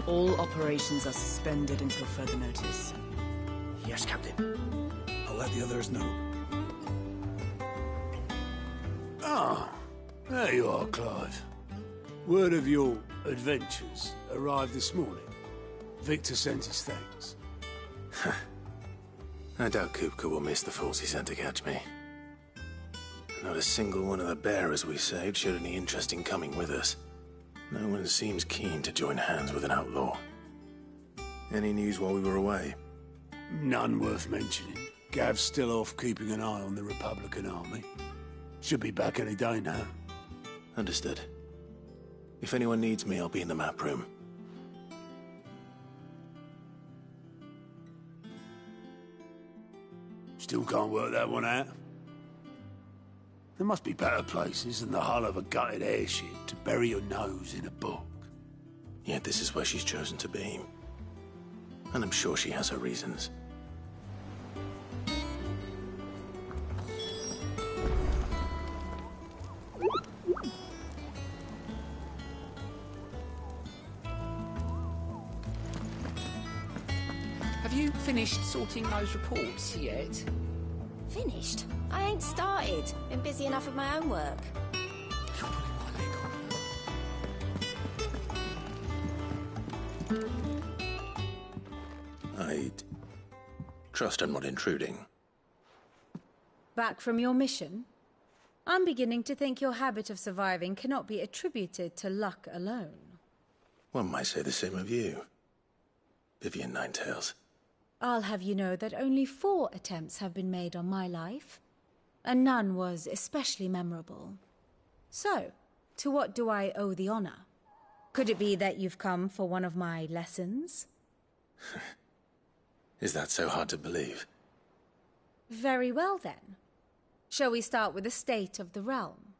All operations are suspended until further notice. Yes, Captain. I'll let the others know. Ah, there you are, Clive. Word of your adventures arrived this morning. Victor sent his thanks. I doubt Kupka will miss the force he sent to catch me. Not a single one of the bearers we saved showed any interest in coming with us. No one seems keen to join hands with an outlaw. Any news while we were away? None worth mentioning. Gav's still off keeping an eye on the Republican army. Should be back any day now. Understood. If anyone needs me, I'll be in the map room. Still can't work that one out. There must be better places than the hull of a gutted airship to bury your nose in a book. Yet this is where she's chosen to be. And I'm sure she has her reasons. Have you finished sorting those reports yet? Finished? I ain't started. Been busy enough with my own work. You're pulling my leg. I'd trust I'm not intruding. Back from your mission? I'm beginning to think your habit of surviving cannot be attributed to luck alone. One might say the same of you, Vivian Ninetails. I'll have you know that only 4 attempts have been made on my life, and none was especially memorable. So, to what do I owe the honor? Could it be that you've come for one of my lessons? Is that so hard to believe? Very well then. Shall we start with the state of the realm?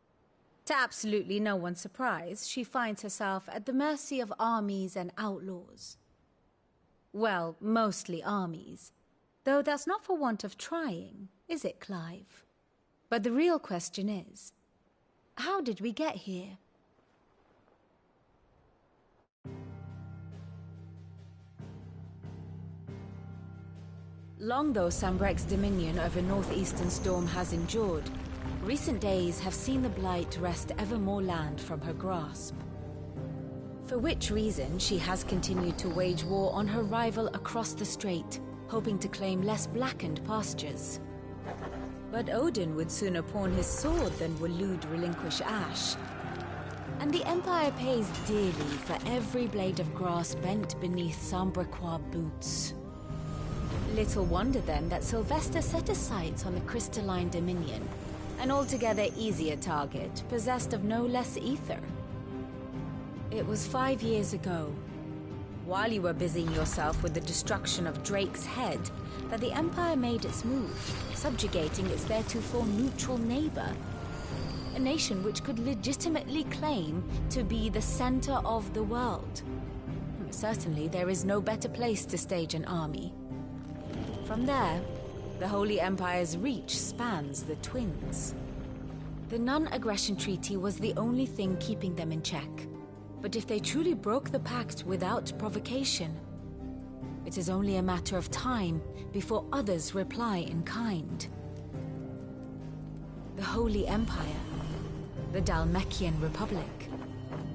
To absolutely no one's surprise, she finds herself at the mercy of armies and outlaws. Well, mostly armies. Though that's not for want of trying, is it, Clive? But the real question is, how did we get here? Long though Sambrek's dominion over northeastern Storm has endured, recent days have seen the Blight wrest ever more land from her grasp. For which reason she has continued to wage war on her rival across the strait, hoping to claim less blackened pastures. But Odin would sooner pawn his sword than Waloed relinquish Ash. And the Empire pays dearly for every blade of grass bent beneath Sambrequois boots. Little wonder then that Sylvester set his sights on the crystalline dominion, an altogether easier target, possessed of no less ether. It was 5 years ago, while you were busying yourself with the destruction of Drake's head, that the Empire made its move, subjugating its theretofore neutral neighbor. A nation which could legitimately claim to be the center of the world. Certainly, there is no better place to stage an army. From there, the Holy Empire's reach spans the Twins. The non-aggression treaty was the only thing keeping them in check. But if they truly broke the pact without provocation, it is only a matter of time before others reply in kind. The Holy Empire, the Dhalmekian Republic,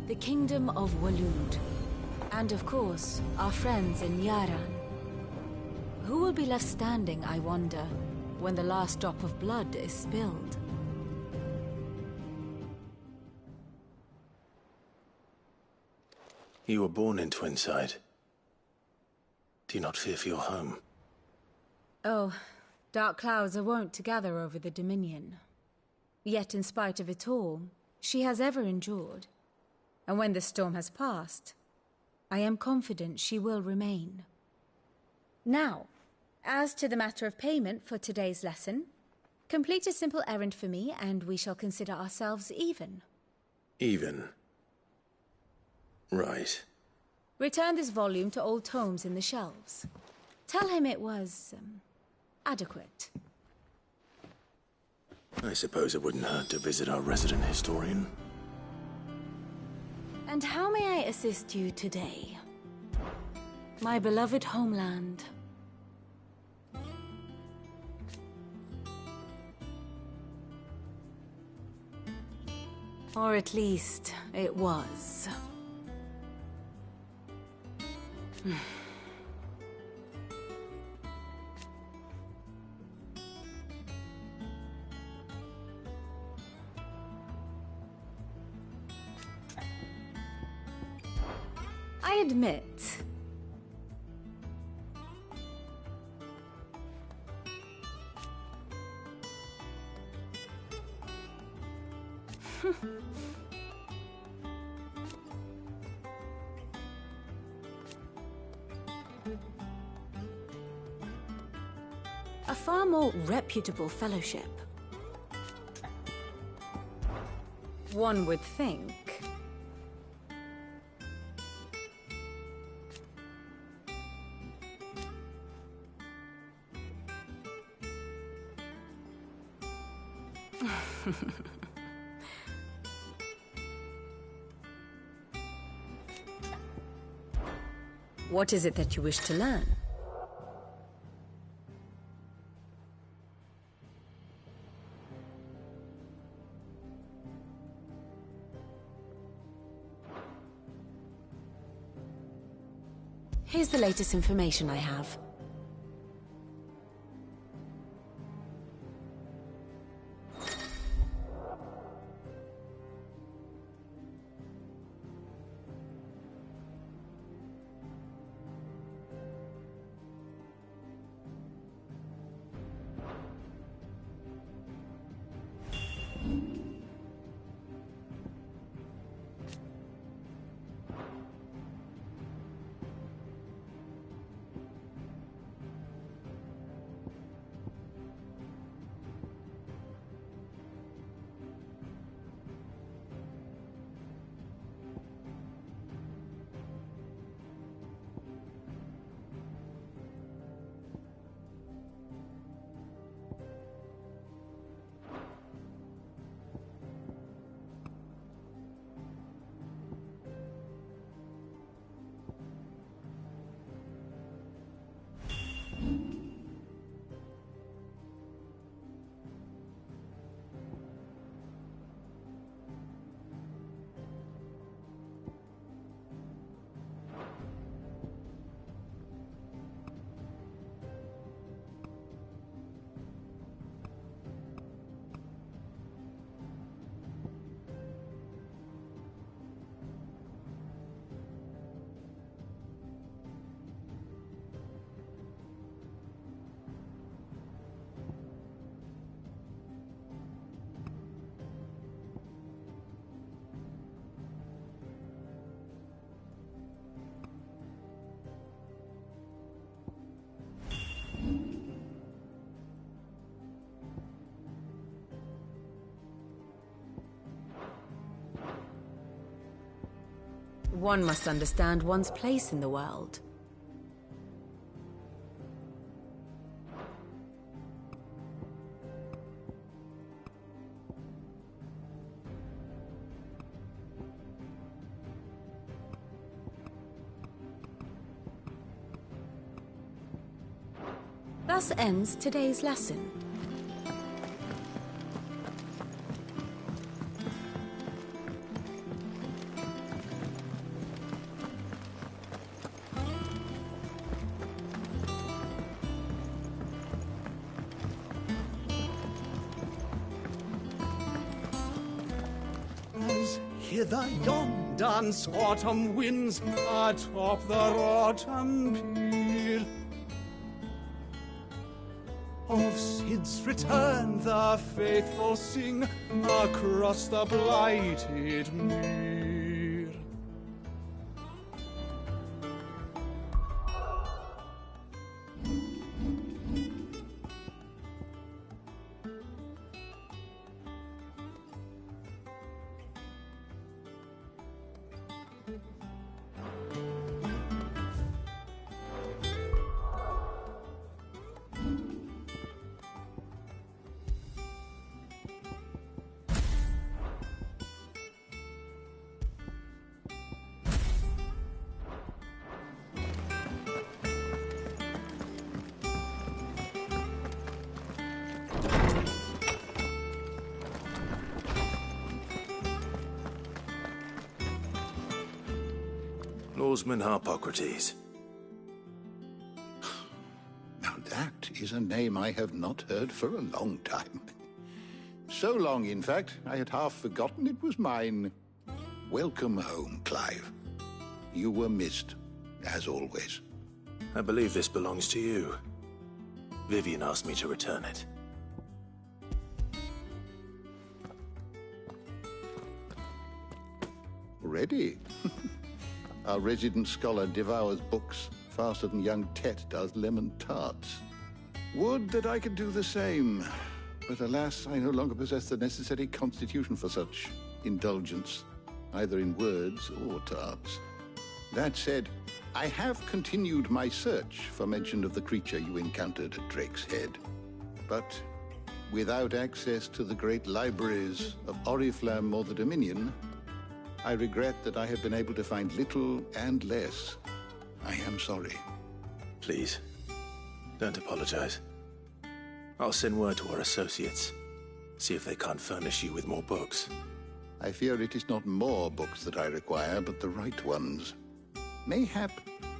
the Kingdom of Waloed, and of course, our friends in Yaran. Who will be left standing, I wonder, when the last drop of blood is spilled? You were born in Twinside. Do you not fear for your home? Oh, dark clouds are wont to gather over the Dominion. Yet in spite of it all, she has ever endured. And when the storm has passed, I am confident she will remain. Now, as to the matter of payment for today's lesson, complete a simple errand for me and we shall consider ourselves even. Even? Right. Return this volume to old tomes in the shelves. Tell him it was, adequate. I suppose it wouldn't hurt to visit our resident historian. And how may I assist you today? My beloved homeland. Or at least, it was. I admit... a far more reputable fellowship. One would think. What is it that you wish to learn? Here's the latest information I have. One must understand one's place in the world. Thus ends today's lesson. Hither yon dance autumn winds atop the autumn peal. Of Sid's return the faithful sing across the blighted mere. Oarsman Harpocrates. Now that is a name I have not heard for a long time. So long, in fact, I had half forgotten it was mine. Welcome home, Clive. You were missed, as always. I believe this belongs to you. Vivian asked me to return it. Ready? Our resident scholar devours books faster than young Tet does lemon tarts. Would that I could do the same. But alas, I no longer possess the necessary constitution for such indulgence, either in words or tarts. That said, I have continued my search for mention of the creature you encountered at Drake's Head. But without access to the great libraries of Oriflamme or the Dominion, I regret that I have been able to find little and less. I am sorry. Please, don't apologize. I'll send word to our associates. See if they can't furnish you with more books. I fear it is not more books that I require, but the right ones. Mayhap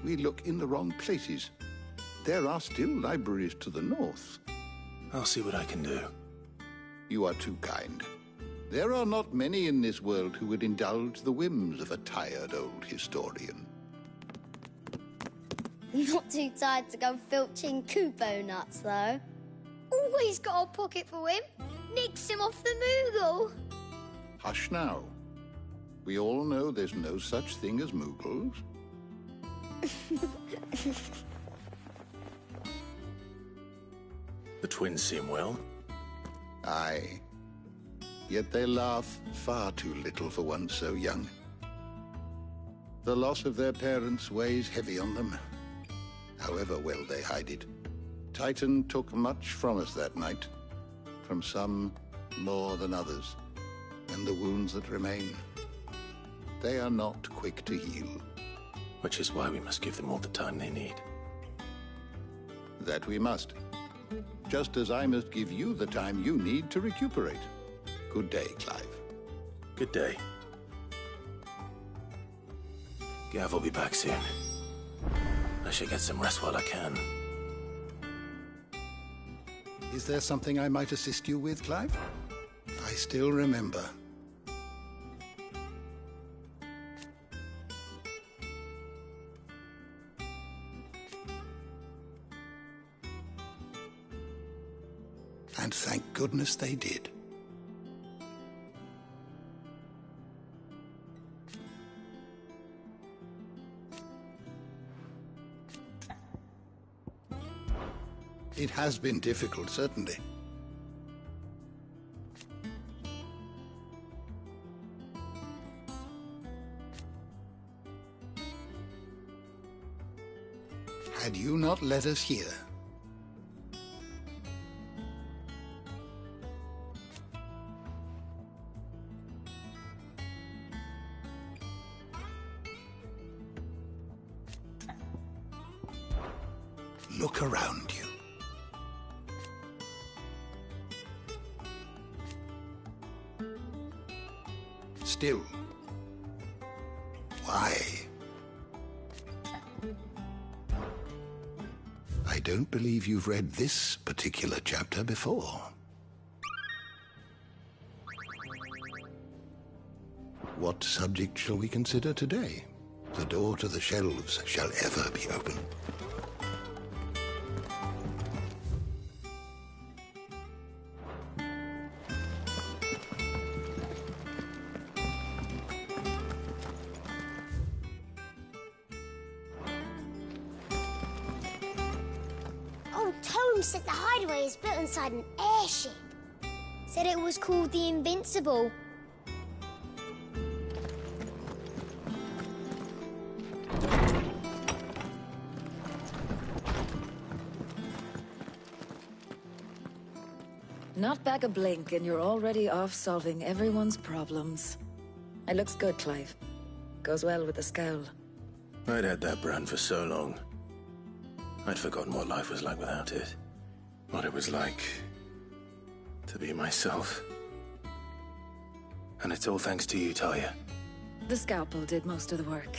we look in the wrong places. There are still libraries to the north. I'll see what I can do. You are too kind. There are not many in this world who would indulge the whims of a tired old historian. Not too tired to go filching Kupo nuts, though. Always got a pocket for him. Nicks him off the Moogle. Hush now. We all know there's no such thing as Moogles. The twins seem well. Aye. Yet they laugh far too little for one so young. The loss of their parents weighs heavy on them, however well they hide it. Titan took much from us that night, from some more than others, and the wounds that remain, they are not quick to heal. Which is why we must give them all the time they need. That we must. Just as I must give you the time you need to recuperate. Good day, Clive. Good day. Gav will be back soon. I should get some rest while I can. Is there something I might assist you with, Clive? I still remember. And thank goodness they did. It has been difficult, certainly. Had you not let us hear, look around you. Still, why? I don't believe you've read this particular chapter before. What subject shall we consider today? The door to the shelves shall ever be open. Said the hideaway is built inside an airship. Said it was called the Invincible. Not back a blink and you're already off solving everyone's problems. It looks good, Clive. Goes well with the scowl. I'd had that brand for so long. I'd forgotten what life was like without it. What it was like to be myself. And it's all thanks to you, Talia. The scalpel did most of the work.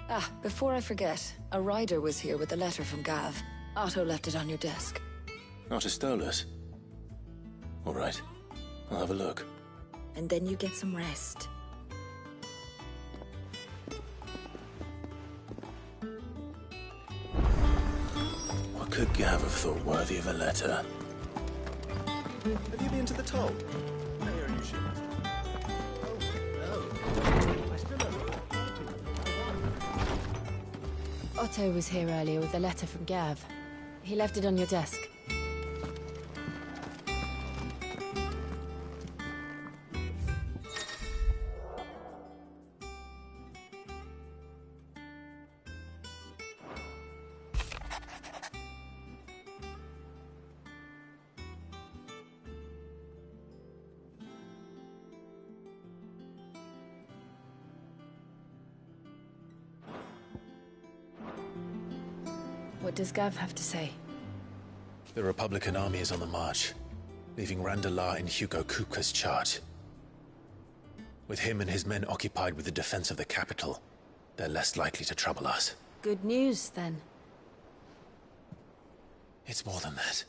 Ah, before I forget, a rider was here with a letter from Gav. Otto left it on your desk. Otto stole us. All right. I'll have a look. And then you get some rest. What could Gav have thought worthy of a letter? Have you been to the toll? I hear you should. Otto was here earlier with a letter from Gav. He left it on your desk. What does Gav have to say? The Republican army is on the march, leaving Randalar in Hugo Kupka's charge. With him and his men occupied with the defense of the capital, they're less likely to trouble us. Good news, then. It's more than that.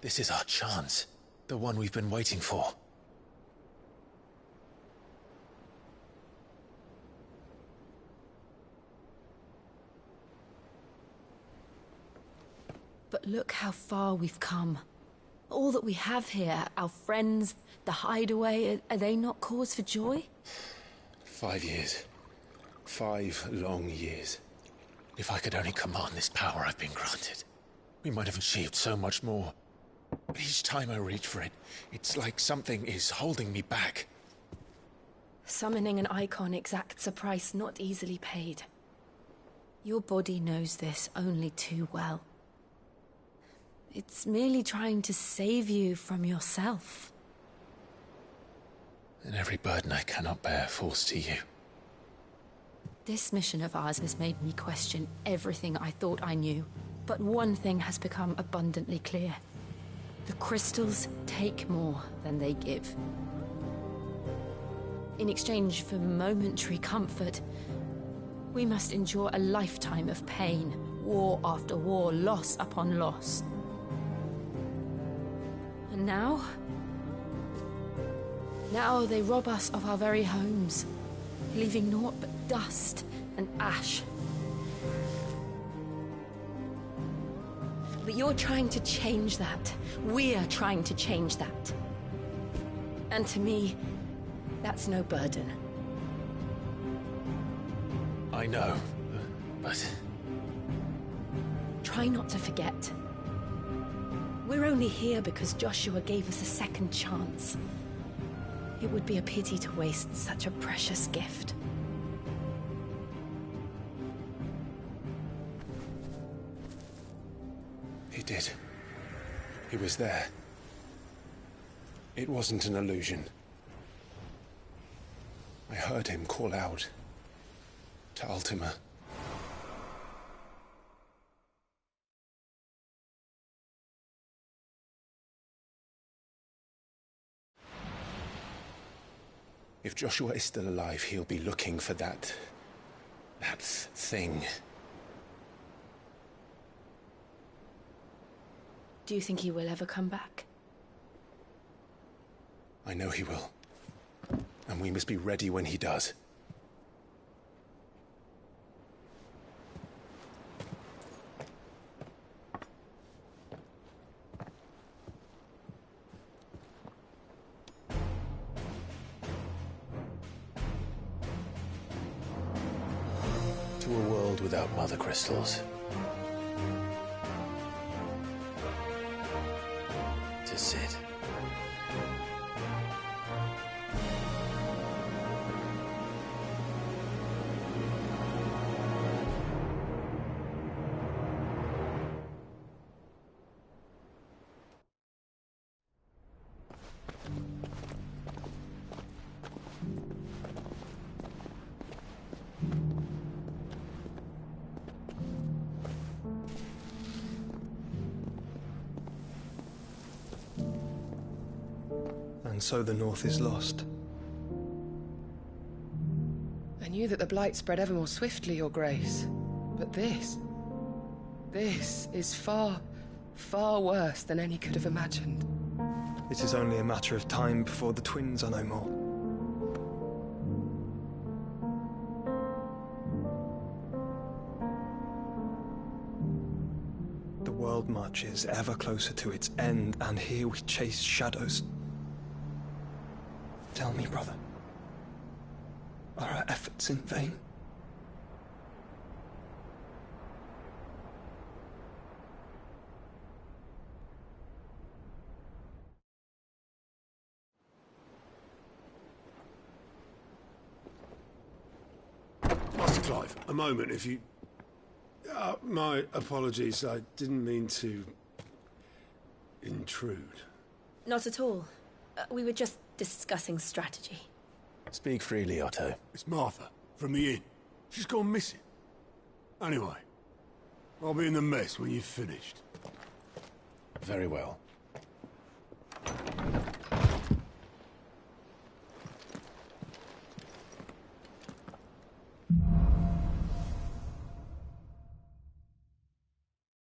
This is our chance. The one we've been waiting for. But look how far we've come. All that we have here, our friends, the hideaway, are they not cause for joy? 5 years. 5 long years. If I could only command this power I've been granted, we might have achieved so much more. But each time I reach for it, it's like something is holding me back. Summoning an icon exacts a price not easily paid. Your body knows this only too well. It's merely trying to save you from yourself. And every burden I cannot bear falls to you. This mission of ours has made me question everything I thought I knew. But one thing has become abundantly clear. The crystals take more than they give. In exchange for momentary comfort, we must endure a lifetime of pain, war after war, loss upon loss. And now they rob us of our very homes, leaving naught but dust and ash. But you're trying to change that. We're trying to change that. And to me, that's no burden. I know, but... Try not to forget. We're only here because Joshua gave us a second chance. It would be a pity to waste such a precious gift. He did. He was there. It wasn't an illusion. I heard him call out to Ultima. If Joshua is still alive, he'll be looking for that thing. Do you think he will ever come back? I know he will. And we must be ready when he does. To a world without mother crystals. To Sid. And so the North is lost. And knew that the Blight spread ever more swiftly, Your Grace. But this is far, far worse than any could have imagined. It is only a matter of time before the twins are no more. The world marches ever closer to its end, and here we chase shadows. Tell me, brother, are our efforts in vain? Master Clive, a moment, if you... my apologies, I didn't mean to... intrude. Not at all. We were just discussing strategy. Speak freely, Otto. It's Martha, from the inn. She's gone missing. Anyway, I'll be in the mess when you've finished. Very well.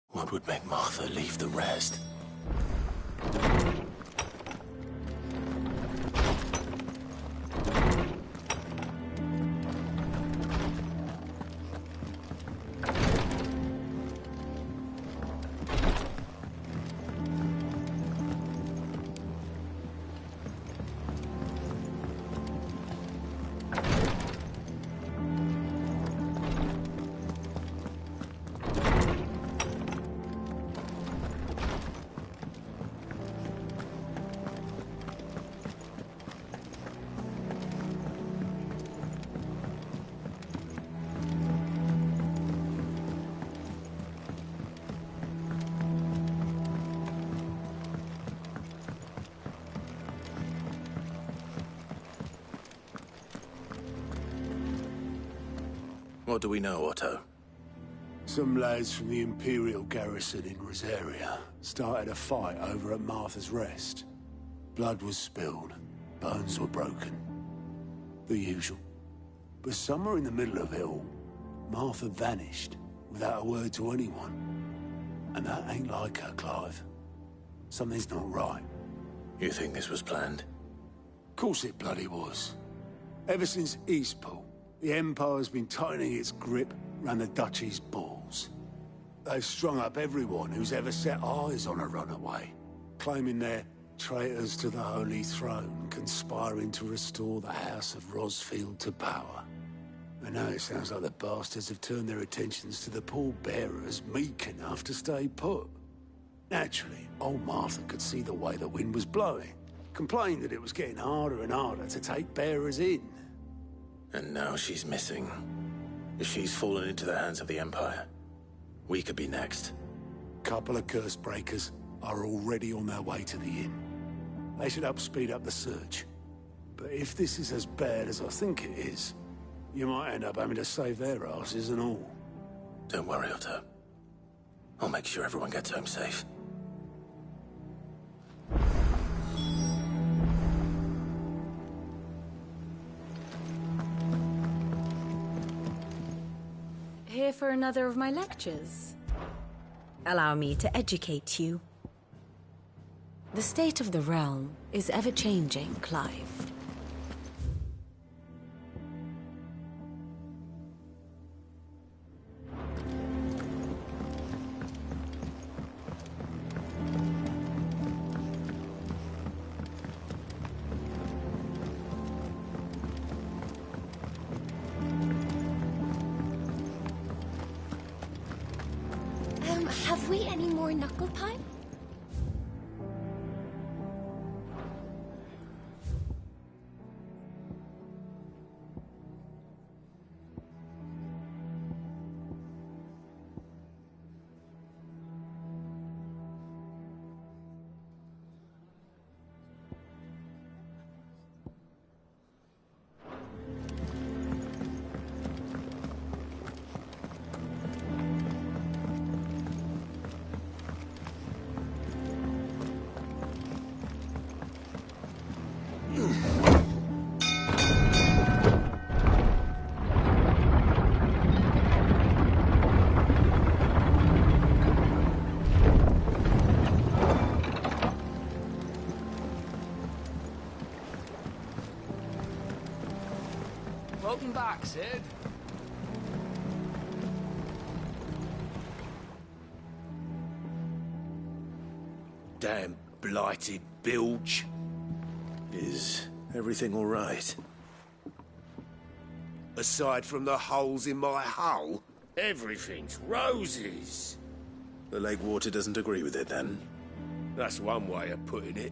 What would make Martha leave the rest? What do we know, Otto? Some lads from the Imperial garrison in Rosaria started a fight over at Martha's Rest. Blood was spilled, bones were broken. The usual. But somewhere in the middle of it all, Martha vanished without a word to anyone. And that ain't like her, Clive. Something's not right. You think this was planned? Course it bloody was. Ever since Eastpool, the Empire's been tightening its grip round the Duchy's balls. They've strung up everyone who's ever set eyes on a runaway, claiming they're traitors to the Holy Throne, conspiring to restore the House of Rosfield to power. And now it sounds like the bastards have turned their attentions to the pallbearers meek enough to stay put. Naturally, old Martha could see the way the wind was blowing, complained that it was getting harder and harder to take bearers in. And now she's missing. If she's fallen into the hands of the Empire, we could be next. Couple of curse breakers are already on their way to the inn. They should help speed up the search. But if this is as bad as I think it is, you might end up having to save their asses and all. Don't worry, Otto. I'll make sure everyone gets home safe. Here for another of my lectures. Allow me to educate you. The state of the realm is ever-changing, Clive. Have we any more knuckle pipe? Welcome back, Sid. Damn blighted bilge. Is everything all right? Aside from the holes in my hull, everything's roses. The lake water doesn't agree with it, then? That's one way of putting it.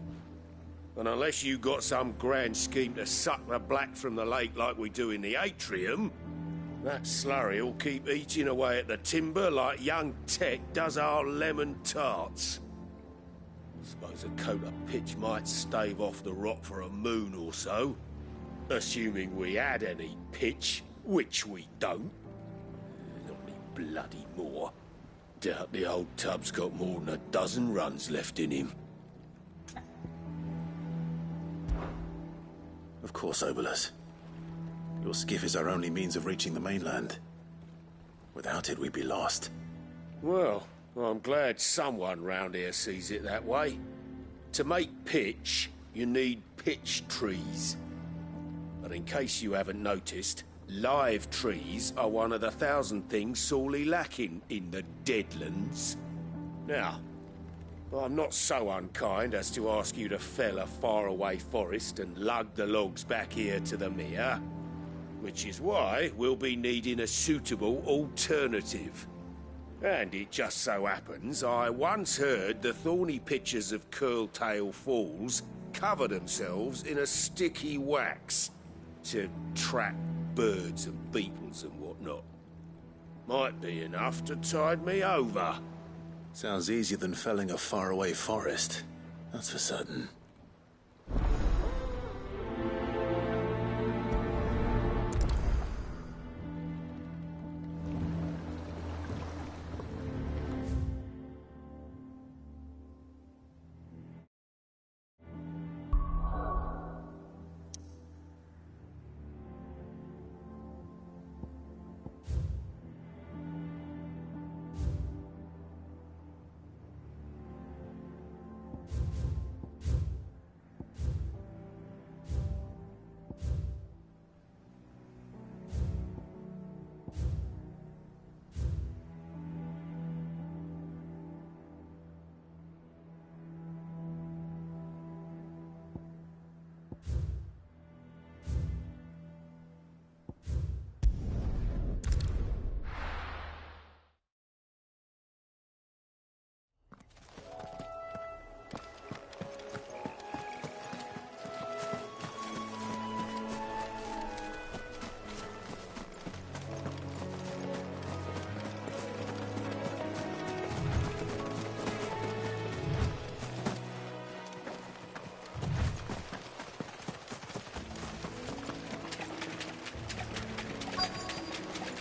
And unless you got some grand scheme to suck the black from the lake like we do in the atrium, that slurry will keep eating away at the timber like young Tech does our lemon tarts. Suppose a coat of pitch might stave off the rock for a moon or so. Assuming we had any pitch, which we don't. Not any bloody more. Doubt the old tub's got more than a dozen runs left in him. Of course, Obolus. Your skiff is our only means of reaching the mainland. Without it, we'd be lost. Well, I'm glad someone round here sees it that way. To make pitch, you need pitch trees. But in case you haven't noticed, live trees are one of the 1,000 things sorely lacking in the Deadlands. Now, I'm not so unkind as to ask you to fell a faraway forest and lug the logs back here to the mere, which is why we'll be needing a suitable alternative. And it just so happens I once heard the thorny pitchers of Curltail Falls cover themselves in a sticky wax to trap birds and beetles and whatnot. Might be enough to tide me over. Sounds easier than felling a faraway forest. That's for certain.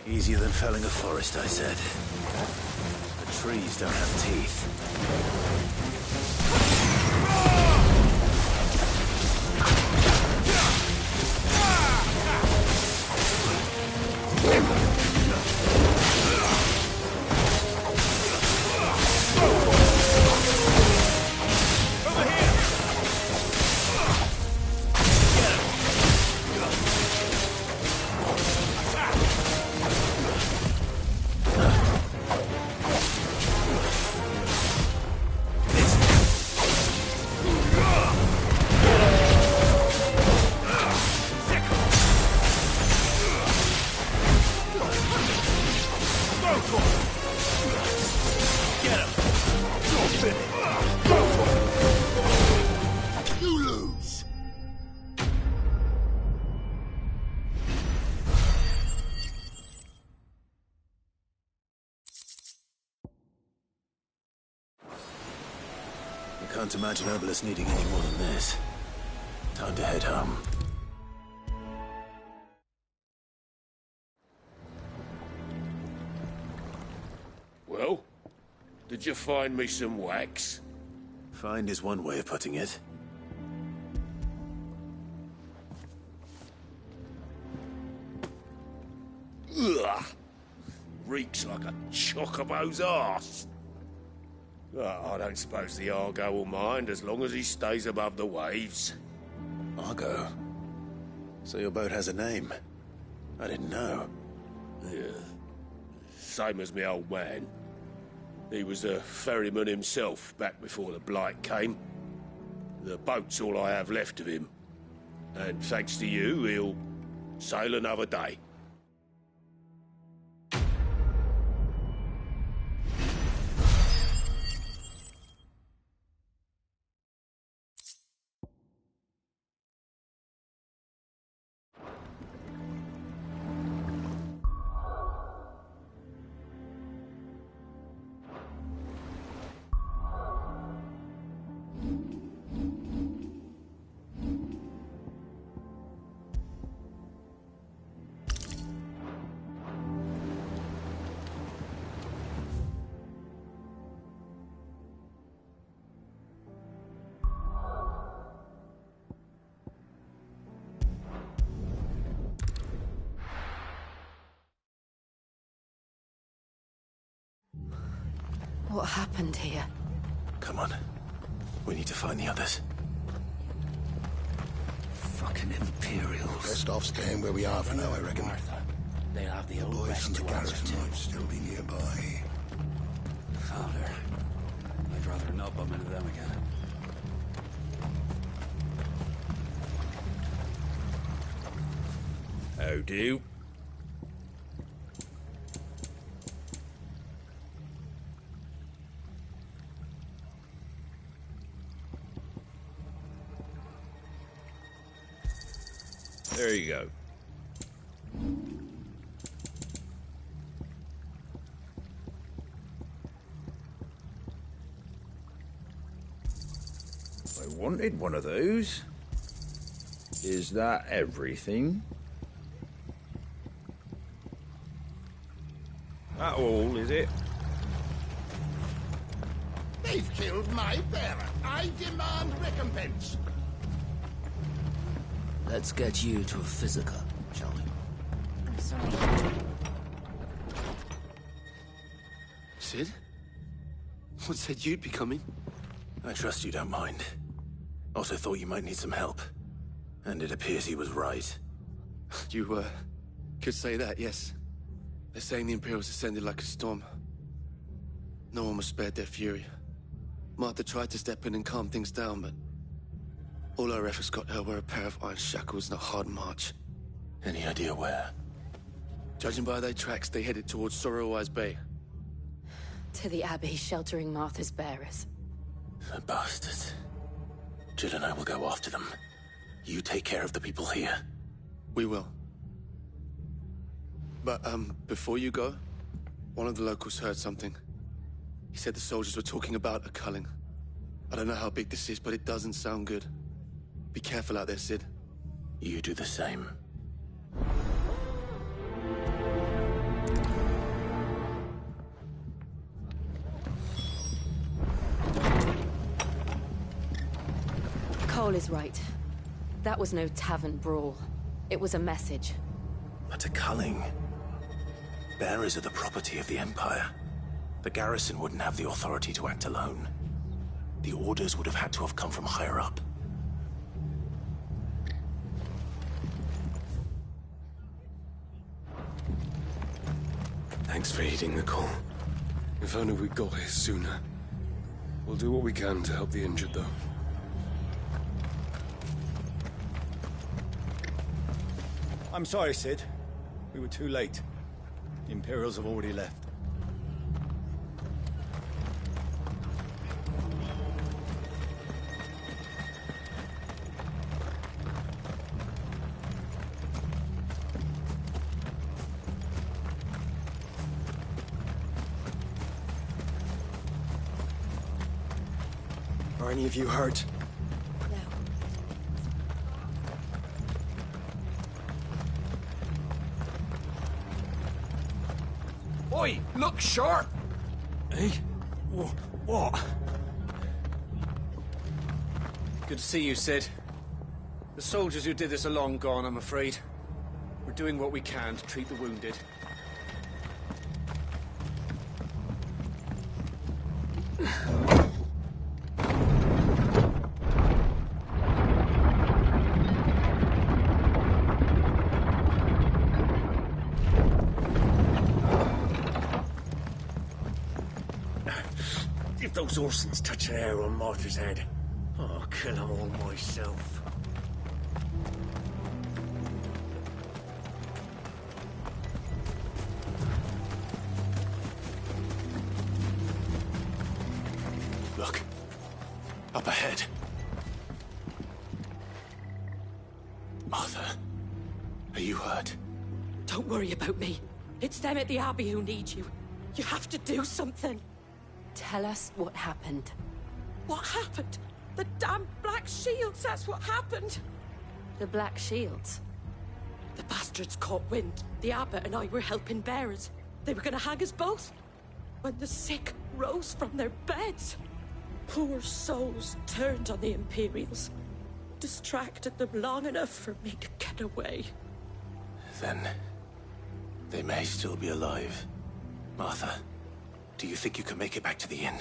Easier than felling a forest, I said. The trees don't have teeth. Can't imagine Obolus needing any more than this. Time to head home. Well, did you find me some wax? Find is one way of putting it. Ugh! Reeks like a chocobo's arse. I don't suppose the Argo will mind as long as he stays above the waves. Argo? So your boat has a name? I didn't know. Yeah. Same as me old man. He was a ferryman himself back before the Blight came. The boat's all I have left of him. And thanks to you, he'll sail another day. What happened here? Come on. We need to find the others. Fucking Imperials. Best off staying where we are for now, I reckon. They'll have the The old boys rest from the to answer garrison to. might still be nearby. Father, I'd rather not bump into them again. How do? There you go. I wanted one of those. Is that everything? That all, is it? They've killed my bearer. I demand recompense. Let's get you to a physical, shall we? I'm sorry. Sid? What said you'd be coming? I trust you don't mind. Also thought you might need some help. And it appears he was right. You, could say that, yes. They're saying the Imperials ascended like a storm. No one was spared their fury. Martha tried to step in and calm things down, but all our efforts got her were a pair of iron shackles and a hard march. Any idea where? Judging by their tracks, they headed towards Sorrowwise Bay. To the Abbey sheltering Martha's bearers. The bastards. Jill and I will go after them. You take care of the people here. We will. But, before you go, one of the locals heard something. He said the soldiers were talking about a culling. I don't know how big this is, but it doesn't sound good. Be careful out there, Sid. You do the same. Cole is right. That was no tavern brawl. It was a message. But a culling. Bearers are the property of the Empire. The garrison wouldn't have the authority to act alone. The orders would have had to have come from higher up. Thanks for heeding the call. If only we got here sooner. We'll do what we can to help the injured, though. I'm sorry, Sid. We were too late. The Imperials have already left. Are any of you hurt? Oi, look sharp! Hey? What? Good to see you, Sid. The soldiers who did this are long gone, I'm afraid. We're doing what we can to treat the wounded. If those Orsons touch a hair on Martha's head, I'll kill them all myself. Look. Up ahead. Martha, are you hurt? Don't worry about me. It's them at the Abbey who need you. You have to do something. Tell us what happened. What happened? The damn Black Shields, that's what happened. The Black Shields? The bastards caught wind. The Abbot and I were helping bearers. They were gonna hang us both. When the sick rose from their beds, poor souls turned on the Imperials. Distracted them long enough for me to get away. Then they may still be alive. Martha, do you think you can make it back to the inn?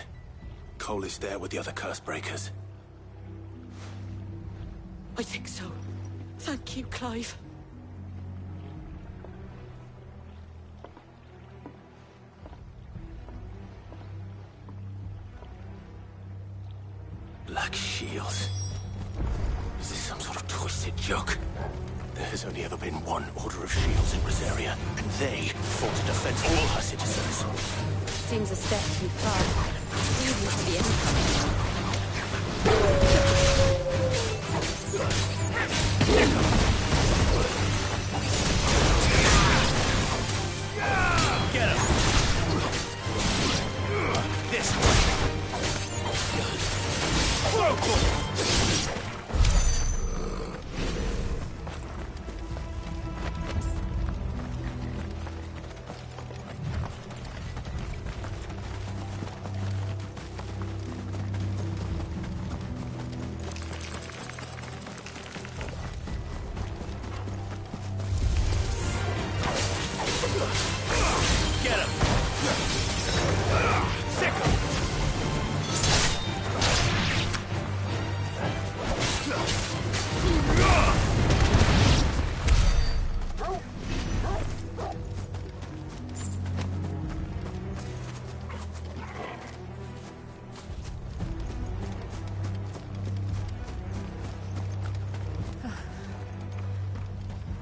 Cole is there with the other curse breakers. I think so. Thank you, Clive. Black Shields. Is this some sort of twisted joke? There has only ever been one Order of Shields in Rosaria, and they fought to defend all her citizens. Seems a step too far. Previous to the Empire. Get him! This way! Get him! Sick him!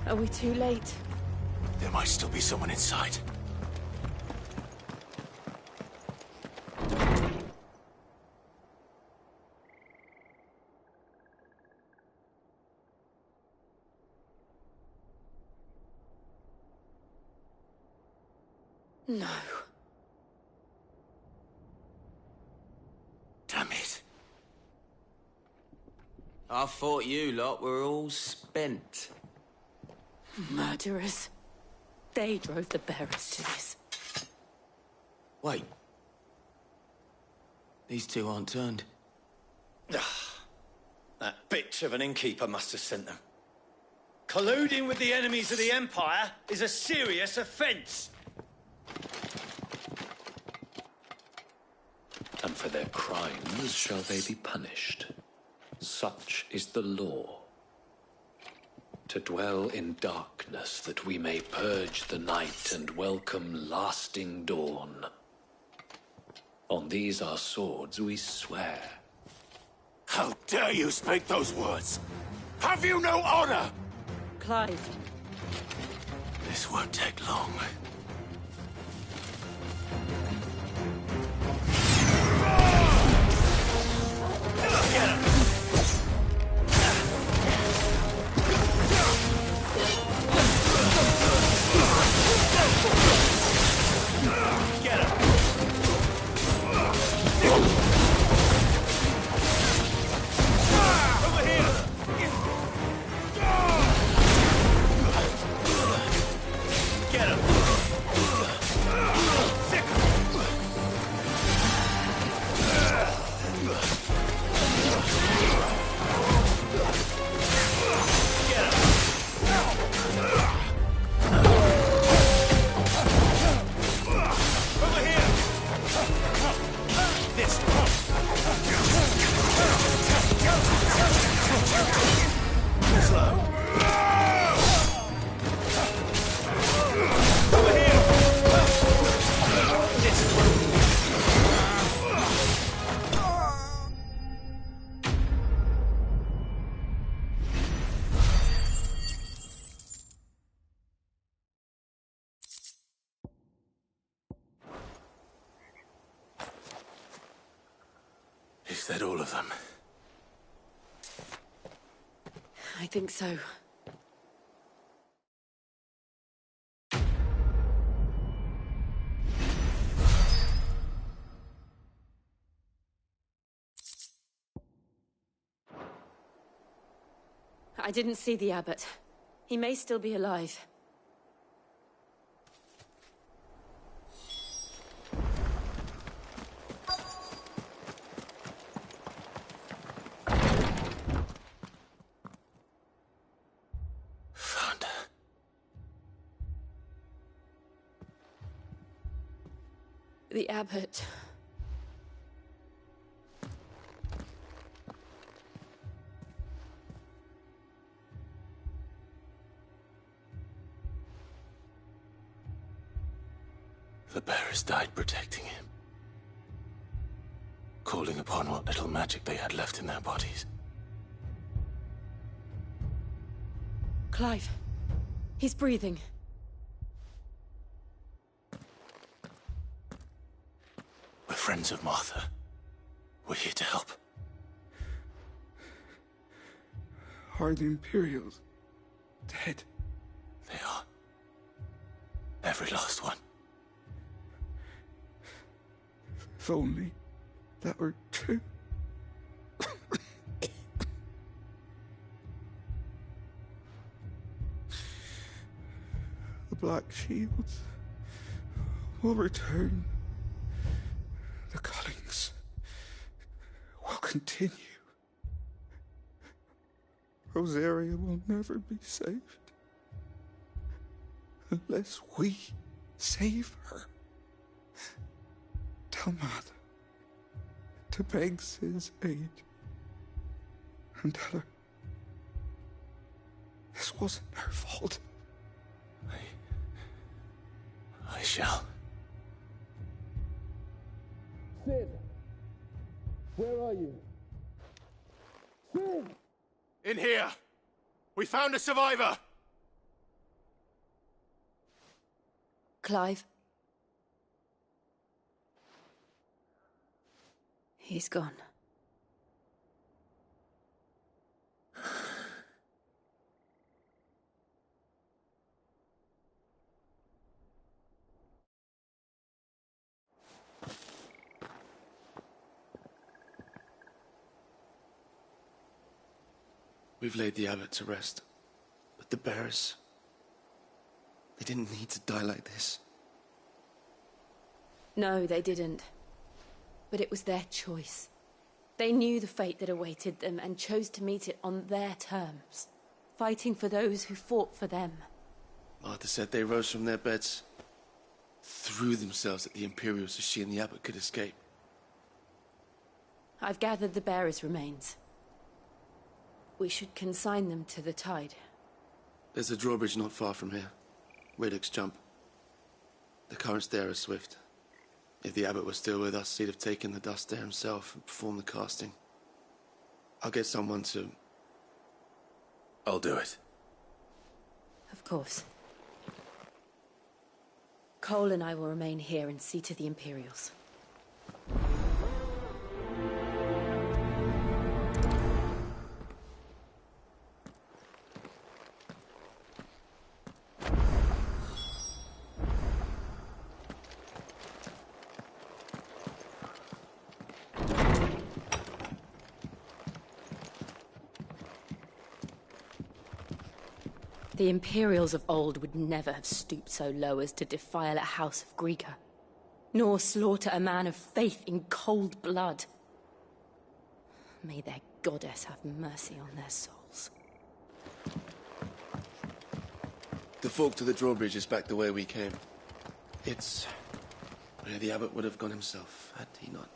Are we too late? There might still be someone inside. No. Damn it. I thought you lot were all spent. Murderers. They drove the bearers to this. Wait. These two aren't turned. That bitch of an innkeeper must have sent them. Colluding with the enemies of the Empire is a serious offence. And for their crimes shall they be punished. Such is the law. To dwell in darkness that we may purge the night and welcome lasting dawn. On these our swords we swear. How dare you speak those words? Have you no honor? Clive. This won't take long. Get him! Get him! Over here! Get him! that all of them? I think so. I didn't see the abbot. He may still be alive. Found her. The abbot. The bearers died protecting him. Calling upon what little magic they had left in their bodies. Clive. He's breathing. We're friends of Martha. We're here to help. Are the Imperials dead? They are. Every last one. If only that were true. The Black Shields will return. The cuttings will continue. Rosaria will never be saved unless we save her. Tell Mother to beg Sid's aid and tell her this wasn't her fault. I shall. Sid! Where are you? Sid! In here! We found a survivor! Clive. He's gone. We've laid the abbot to rest. But the bearers... they didn't need to die like this. No, they didn't. But it was their choice. They knew the fate that awaited them and chose to meet it on their terms, fighting for those who fought for them. Martha said they rose from their beds, threw themselves at the Imperials so she and the abbot could escape. I've gathered the bearers' remains. We should consign them to the tide. There's a drawbridge not far from here. Riddick's Jump. The currents there are swift. If the abbot was still with us, he'd have taken the dust there himself and performed the casting. I'll get someone to... I'll do it. Of course. Cole and I will remain here and see to the Imperials. The Imperials of old would never have stooped so low as to defile a house of Greeka, nor slaughter a man of faith in cold blood. May their goddess have mercy on their souls. The fork to the drawbridge is back the way we came. It's where the abbot would have gone himself, had he not.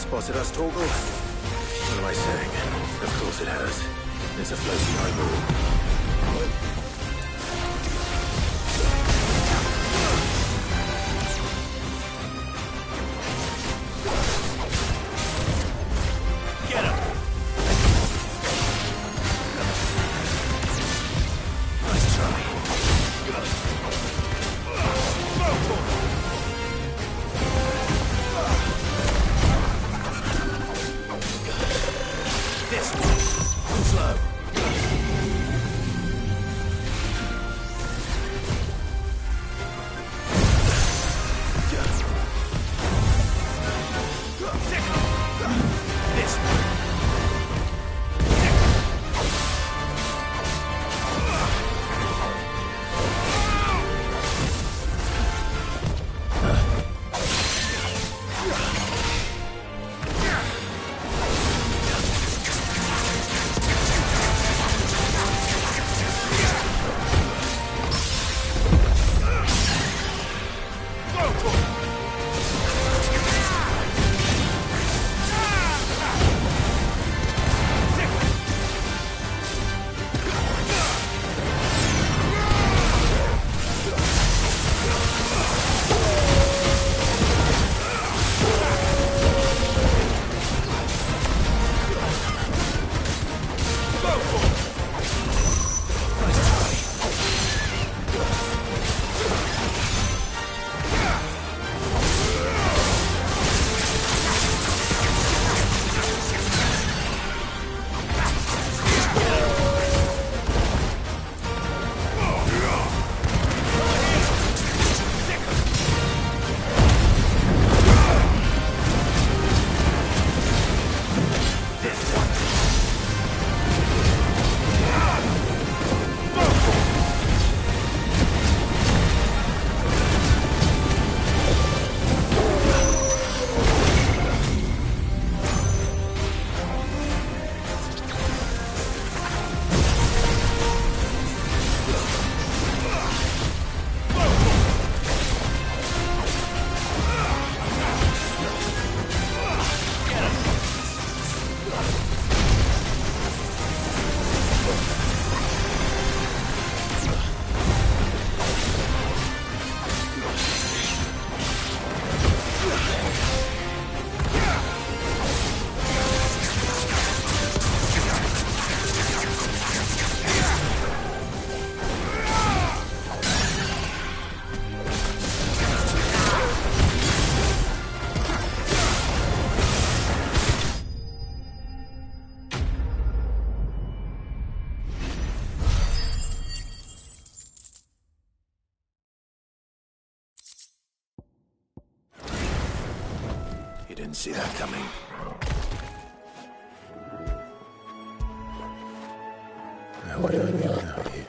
spotted us, Torgal? What am I saying? Of course it has. It's a floating eyeball. Get him! Nice try. This one. Slow. This one. You didn't see that coming. What do I mean without you?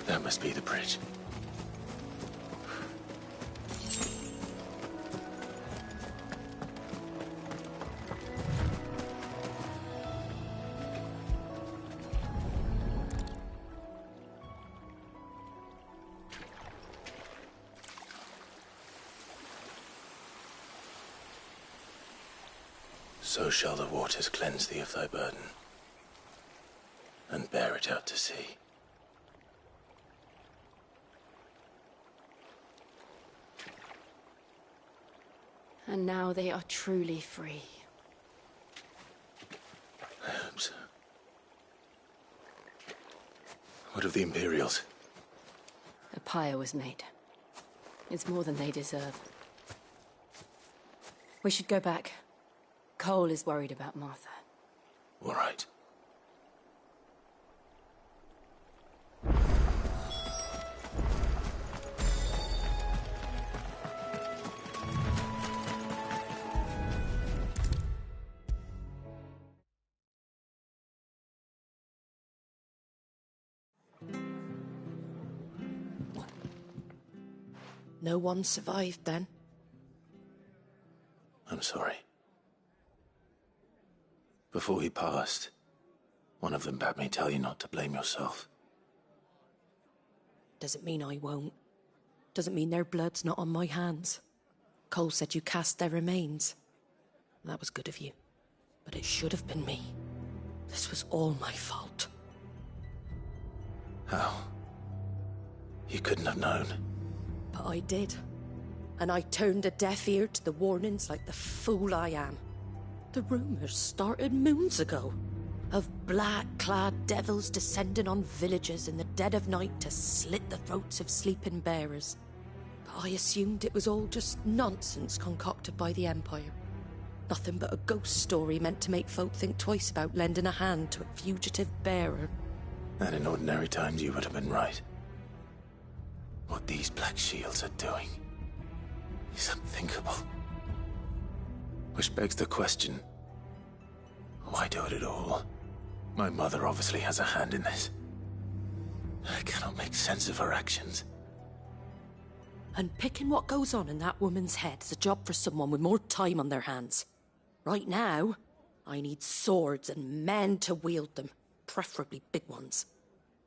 That must be the bridge. So shall the waters cleanse thee of thy burden, and bear it out to sea. And now they are truly free. I hope so. What of the Imperials? A pyre was made. It's more than they deserve. We should go back. Cole is worried about Martha. All right. No one survived then. I'm sorry. Before he passed, one of them bade me tell you not to blame yourself. Doesn't mean I won't. Doesn't mean their blood's not on my hands. Cole said you cast their remains. That was good of you. But it should have been me. This was all my fault. How? You couldn't have known. But I did. And I turned a deaf ear to the warnings like the fool I am. The rumours started moons ago. Of black-clad devils descending on villages in the dead of night to slit the throats of sleeping bearers. But I assumed it was all just nonsense concocted by the Empire. Nothing but a ghost story meant to make folk think twice about lending a hand to a fugitive bearer. And in ordinary times you would have been right. What these Black Shields are doing is unthinkable. Which begs the question, why do it at all? My mother obviously has a hand in this. I cannot make sense of her actions. Unpicking what goes on in that woman's head is a job for someone with more time on their hands. Right now, I need swords and men to wield them, preferably big ones.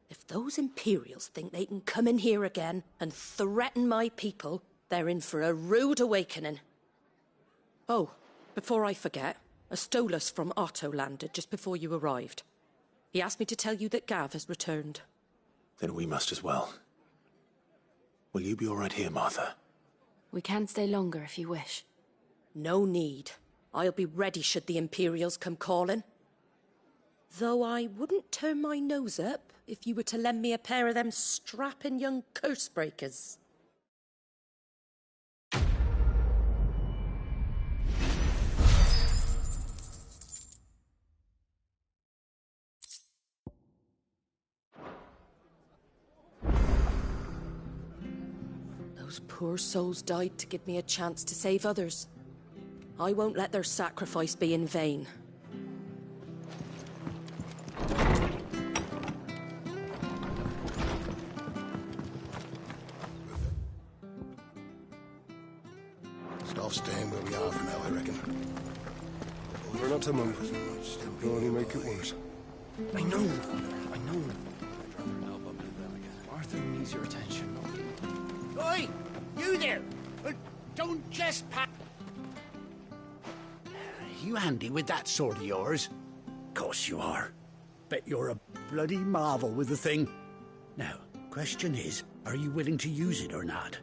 If those Imperials think they can come in here again and threaten my people, they're in for a rude awakening. Oh, before I forget, a Stolas from Otto landed just before you arrived. He asked me to tell you that Gav has returned. Then we must as well. Will you be all right here, Martha? We can stay longer if you wish. No need. I'll be ready should the Imperials come calling. Though I wouldn't turn my nose up if you were to lend me a pair of them strapping young curse breakers. Those poor souls died to give me a chance to save others. I won't let their sacrifice be in vain. Stop staying where we are for now, I reckon. We're not to move. It'll only make it worse. I know. Arthur needs your attention. Oi! You there! Don't just You handy with that sword of yours? Course you are. Bet you're a bloody marvel with the thing. Now, question is, are you willing to use it or not?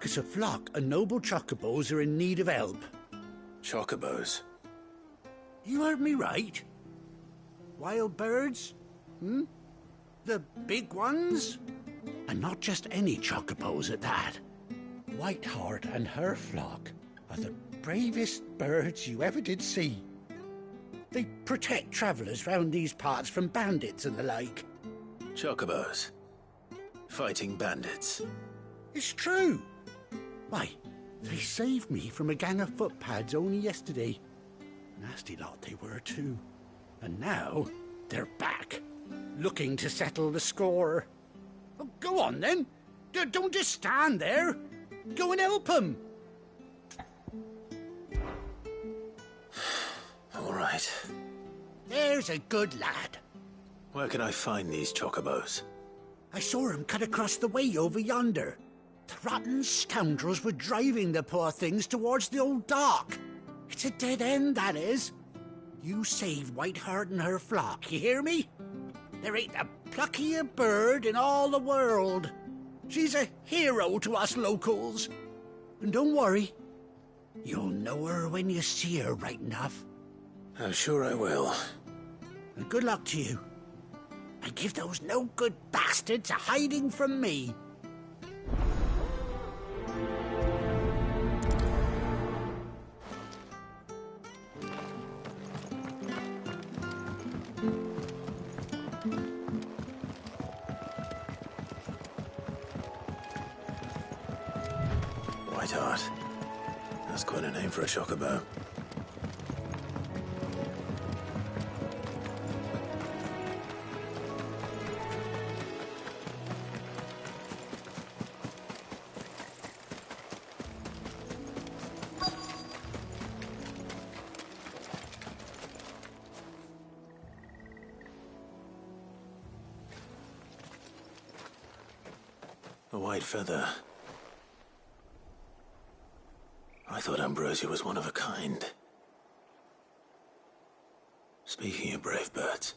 'Cause a flock of noble chocobos are in need of help. Chocobos? You heard me right. Wild birds? The big ones? And not just any chocobos at that. Whiteheart and her flock are the bravest birds you ever did see. They protect travellers round these parts from bandits and the like. Chocobos? Fighting bandits? It's true. Why, they saved me from a gang of footpads only yesterday. Nasty lot they were too. And now they're back, looking to settle the score. Oh, go on then. Don't just stand there. Go and help them. All right. There's a good lad. Where can I find these chocobos? I saw him cut across the way over yonder. The rotten scoundrels were driving the poor things towards the old dock. It's a dead end, that is. You save Whiteheart and her flock, you hear me? There ain't a pluckier bird in all the world. She's a hero to us locals. And don't worry, you'll know her when you see her right enough. I'm sure I will. And good luck to you. And give those no-good bastards a hiding from me. Whiteheart. That's quite a name for a chocobo. A white feather. I thought Ambrosia was one of a kind. Speaking of brave birds,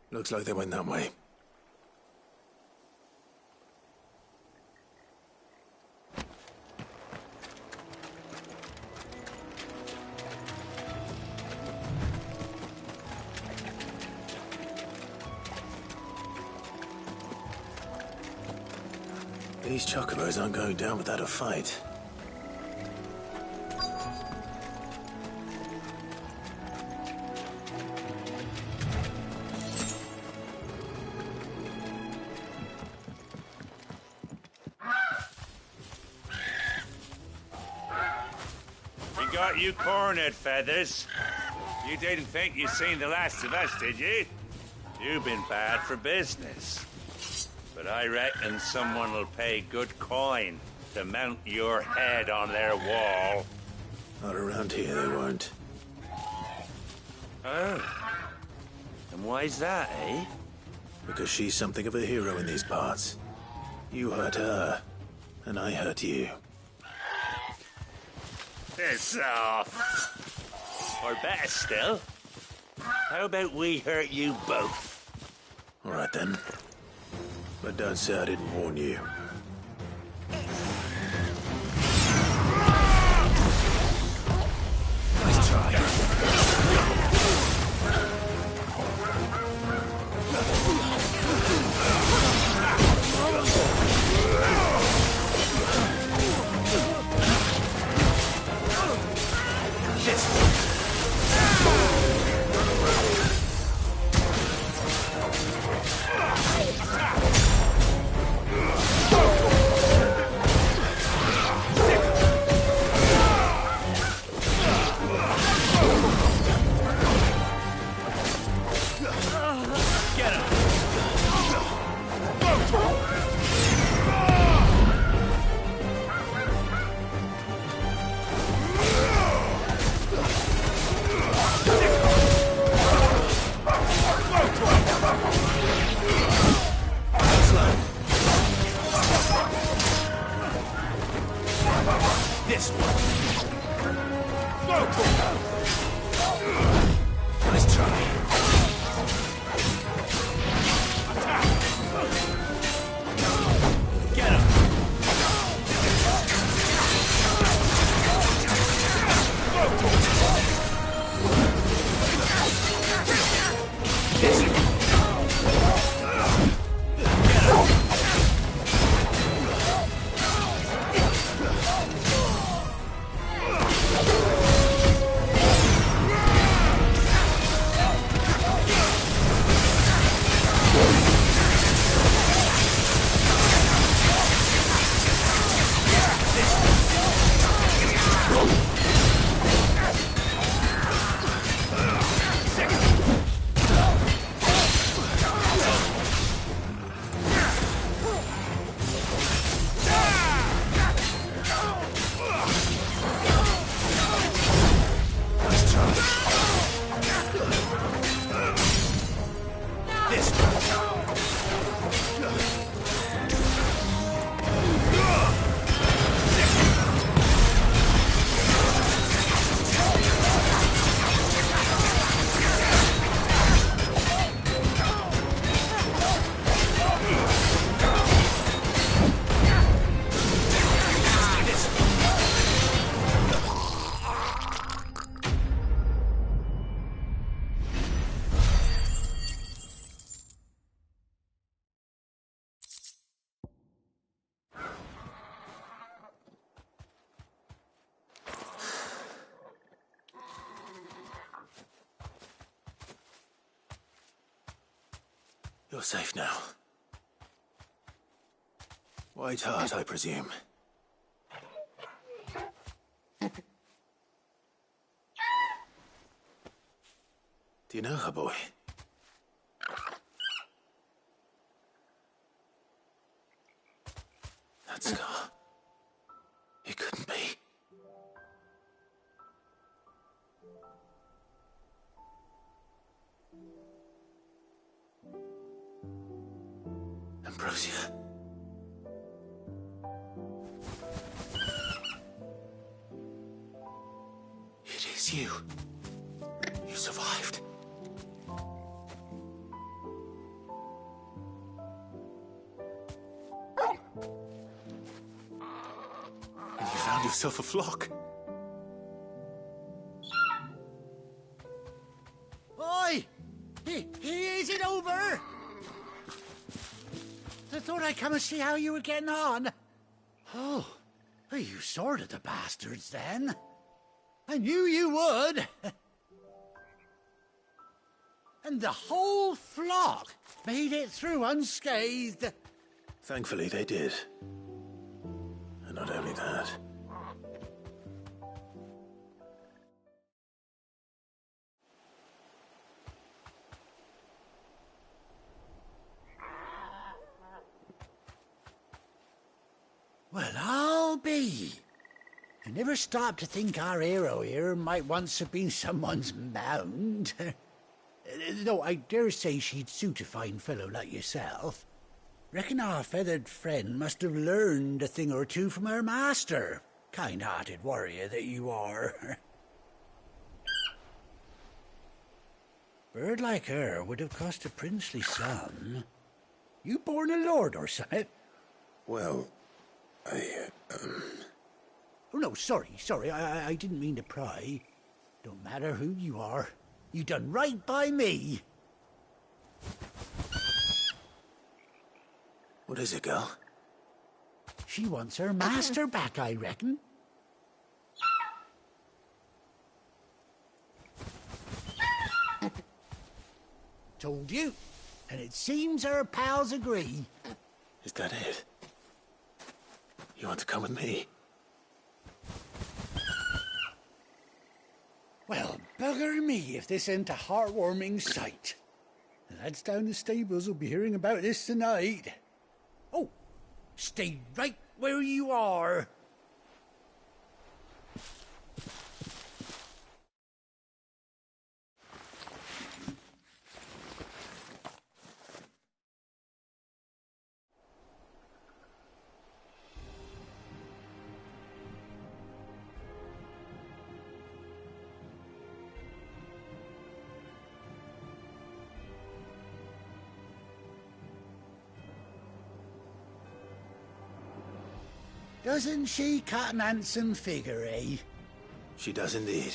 looks like they went that way. These chocobos aren't going down without a fight. We got you cornered, Feathers. You didn't think you'd seen the last of us, did you? You've been bad for business. But I reckon someone will pay good coin to mount your head on their wall. Not around here, they won't. Oh. And why's that, eh? Because she's something of a hero in these parts. You hurt her, and I hurt you. Piss off. Or better still, how about we hurt you both? All right, then. But don't say I didn't warn you. Nice try. This one. Nice try. Get him. You're safe now. White Heart, I presume. Do you know her, boy? That scar. It couldn't be. Ambrosia. It is you. You survived. And you found yourself a flock. Oi! Is it over? I thought I'd come and see how you were getting on. Oh, you sorted the bastards then. I knew you would. And the whole flock made it through unscathed. Thankfully, they did. And not only that. Well, I'll be. I never stopped to think our hero here might once have been someone's mount. Though I dare say she'd suit a fine fellow like yourself. Reckon our feathered friend must have learned a thing or two from her master. Kind-hearted warrior that you are. Bird like her would have cost a princely sum. You born a lord or something? Well, Oh, no, sorry. I didn't mean to pry. Don't matter who you are. You done right by me. What is it, girl? She wants her master back, I reckon. Told you. And it seems her pals agree. Is that it? You want to come with me? Well, bugger me if this ain't a heartwarming sight. The lads down the stables will be hearing about this tonight. Oh, stay right where you are. Doesn't she cut an handsome figure, eh? She does indeed.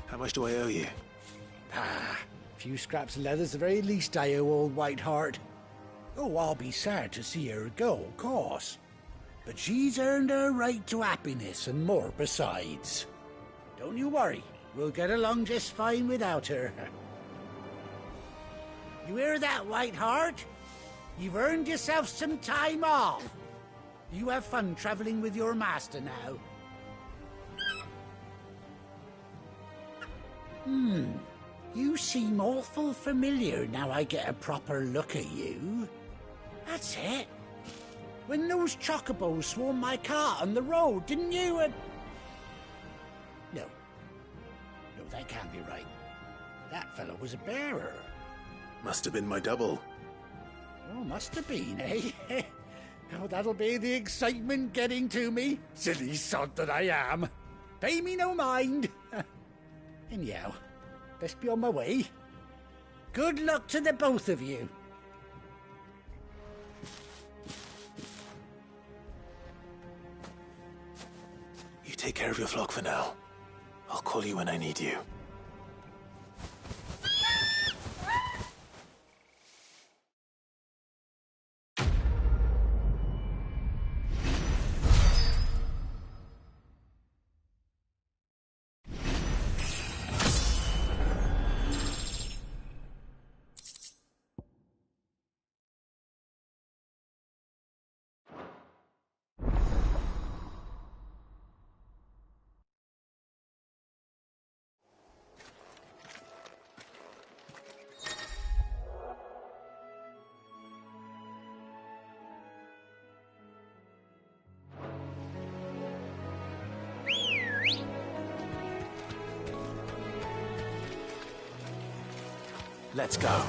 How much do I owe you? Ah, a few scraps of leather's the very least I owe old Whiteheart. Oh, I'll be sad to see her go, of course. But she's earned her right to happiness and more besides. Don't you worry, we'll get along just fine without her. You hear that, Whiteheart? You've earned yourself some time off. You have fun traveling with your master now. You seem awful familiar now I get a proper look at you. That's it. When those chocobos swarmed my cart on the road, didn't you? No, that can't be right. That fellow was a bearer. Must have been my double. Oh, must have been, eh? Oh, that'll be the excitement getting to me. Silly sod that I am. Pay me no mind. Anyhow, best be on my way. Good luck to the both of you. You take care of your flock for now. I'll call you when I need you. Let's go.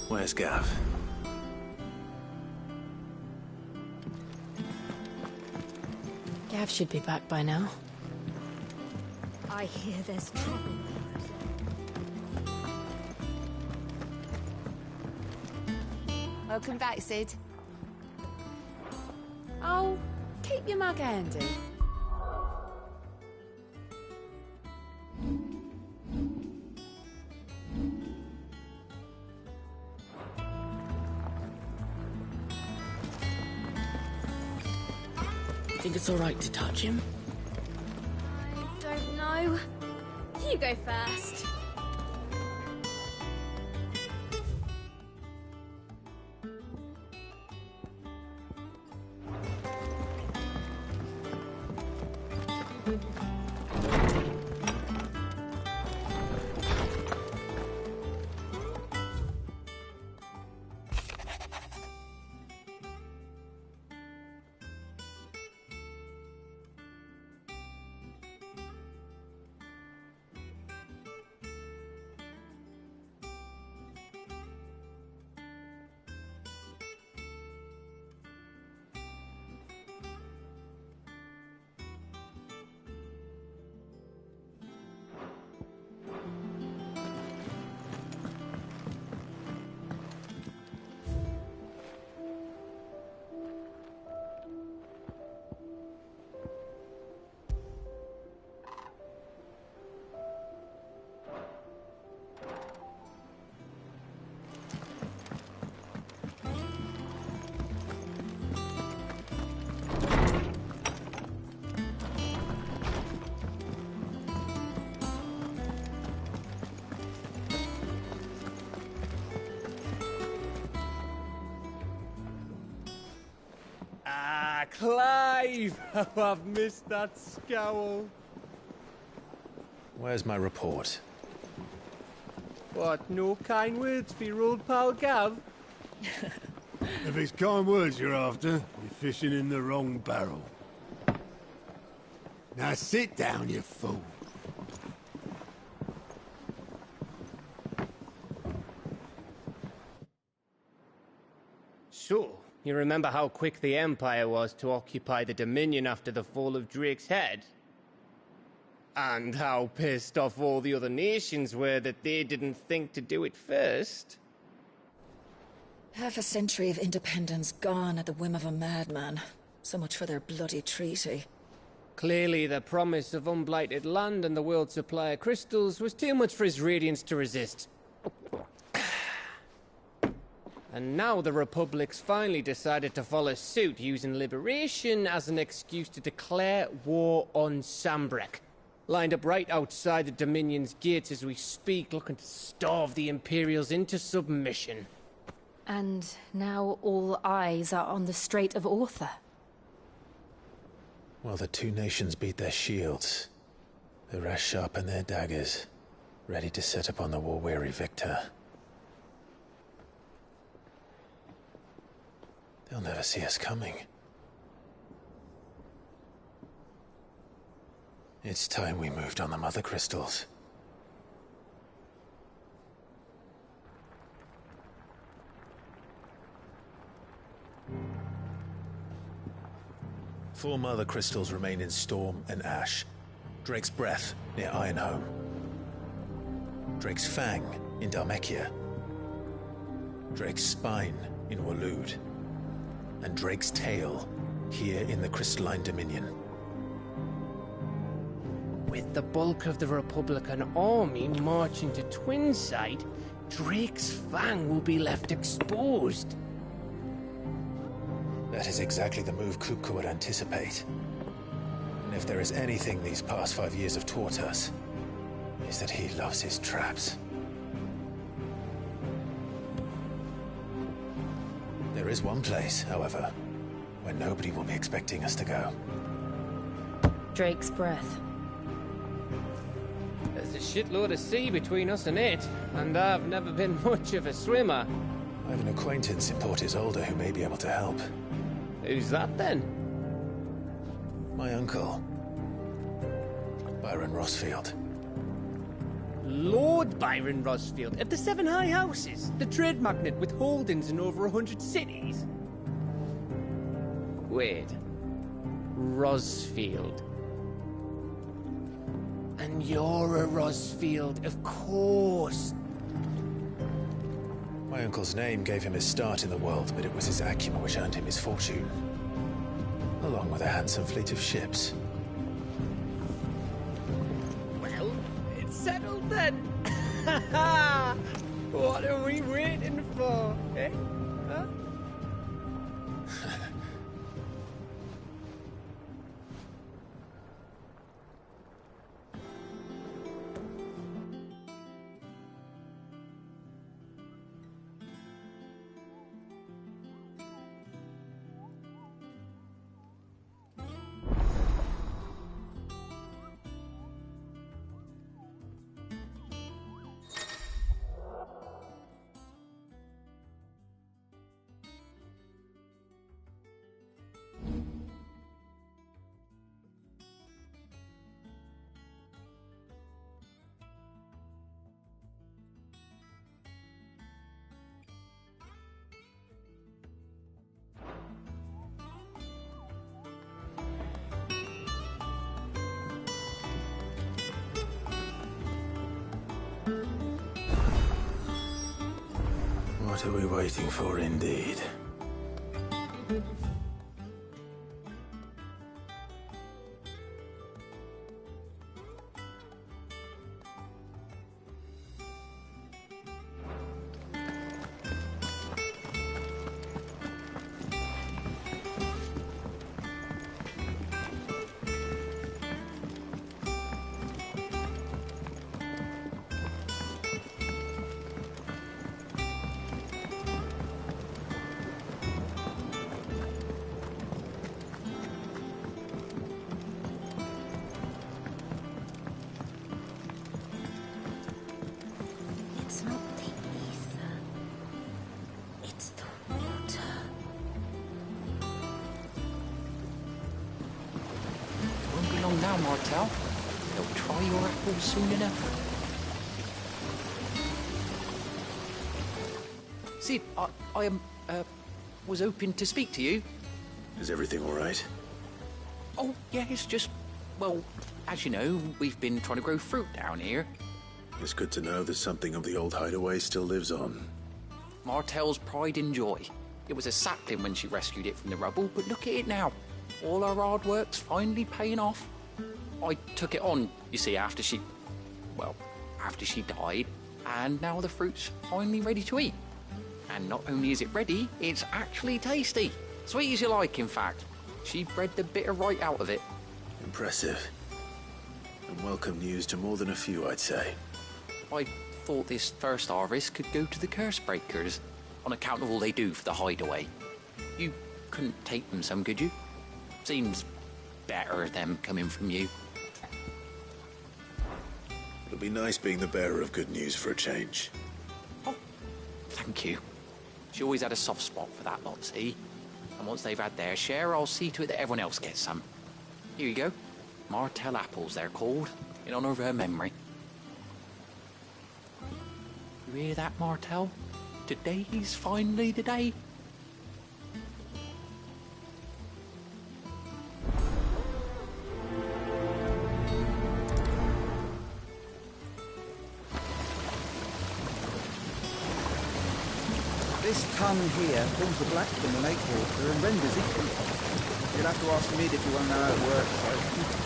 Where's Gav? Gav should be back by now. I hear there's trouble. Welcome back, Sid. Oh, keep your mug handy. Think it's all right to touch him? I don't know. You go first. Clive! Oh, I've missed that scowl. Where's my report? What, no kind words for your old pal Gav? If it's kind words you're after, you're fishing in the wrong barrel. Now sit down, you fool. So, you remember how quick the Empire was to occupy the Dominion after the fall of Drake's head? And how pissed off all the other nations were that they didn't think to do it first? Half a century of independence gone at the whim of a madman. So much for their bloody treaty. Clearly, the promise of unblighted land and the world's supply of crystals was too much for his radiance to resist. And now the Republic's finally decided to follow suit, using liberation as an excuse to declare war on Sambrek. Lined up right outside the Dominion's gates as we speak, looking to starve the Imperials into submission. And now all eyes are on the Strait of Author. Well, the two nations beat their shields. The rest sharpen their daggers, ready to set upon the war-weary victor. They'll never see us coming. It's time we moved on the mother crystals. Four mother crystals remain in Storm and Ash. Drake's Breath near Ironhome. Drake's Fang in Dhalmekia. Drake's Spine in Waloed. And Drake's Tail here in the Crystalline Dominion. With the bulk of the Republican army marching to Twinside, Drake's Fang will be left exposed. That is exactly the move Kupka would anticipate. And if there is anything these past 5 years have taught us, is that he loves his traps. There is one place, however, where nobody will be expecting us to go. Drake's Breath. There's a shitload of sea between us and it, and I've never been much of a swimmer. I have an acquaintance in Port Isolde who may be able to help. Who's that, then? My uncle, Byron Rossfield. Lord Lord Byron Rosfield of the Seven High Houses, the trade magnate with holdings in over 100 cities. Wait. Rosfield. And you're a Rosfield, of course. My uncle's name gave him his start in the world, but it was his acumen which earned him his fortune, along with a handsome fleet of ships. Well, it's settled then. What are we waiting for, eh? Huh? What are we waiting for, indeed? It's not the ether. It's the water. Won't be long now, Martel. They'll try your apples soon enough. Sid, I was hoping to speak to you. Is everything all right? Oh, yeah, it's just, well, as you know, we've been trying to grow fruit down here. It's good to know that something of the old hideaway still lives on. Martel's pride and joy. It was a sapling when she rescued it from the rubble, but look at it now. All our hard work's finally paying off. I took it on, you see, after she died, and now the fruit's finally ready to eat. And not only is it ready, it's actually tasty. Sweet as you like, in fact. She bred the bitter right out of it. Impressive. And welcome news to more than a few, I'd say. I thought this first harvest could go to the curse breakers, on account of all they do for the hideaway. You couldn't take them some, could you? Seems better them coming from you. It'll be nice being the bearer of good news for a change. Thank you. She always had a soft spot for that lot, see? And once they've had their share, I'll see to it that everyone else gets some. Here you go. Martel apples, they're called, in honor of her memory. You hear that, Martel? Today's finally the day. This tongue here pulls the black from the lake water and renders it pink. You'll have to ask Mid if you want to know how it works, though.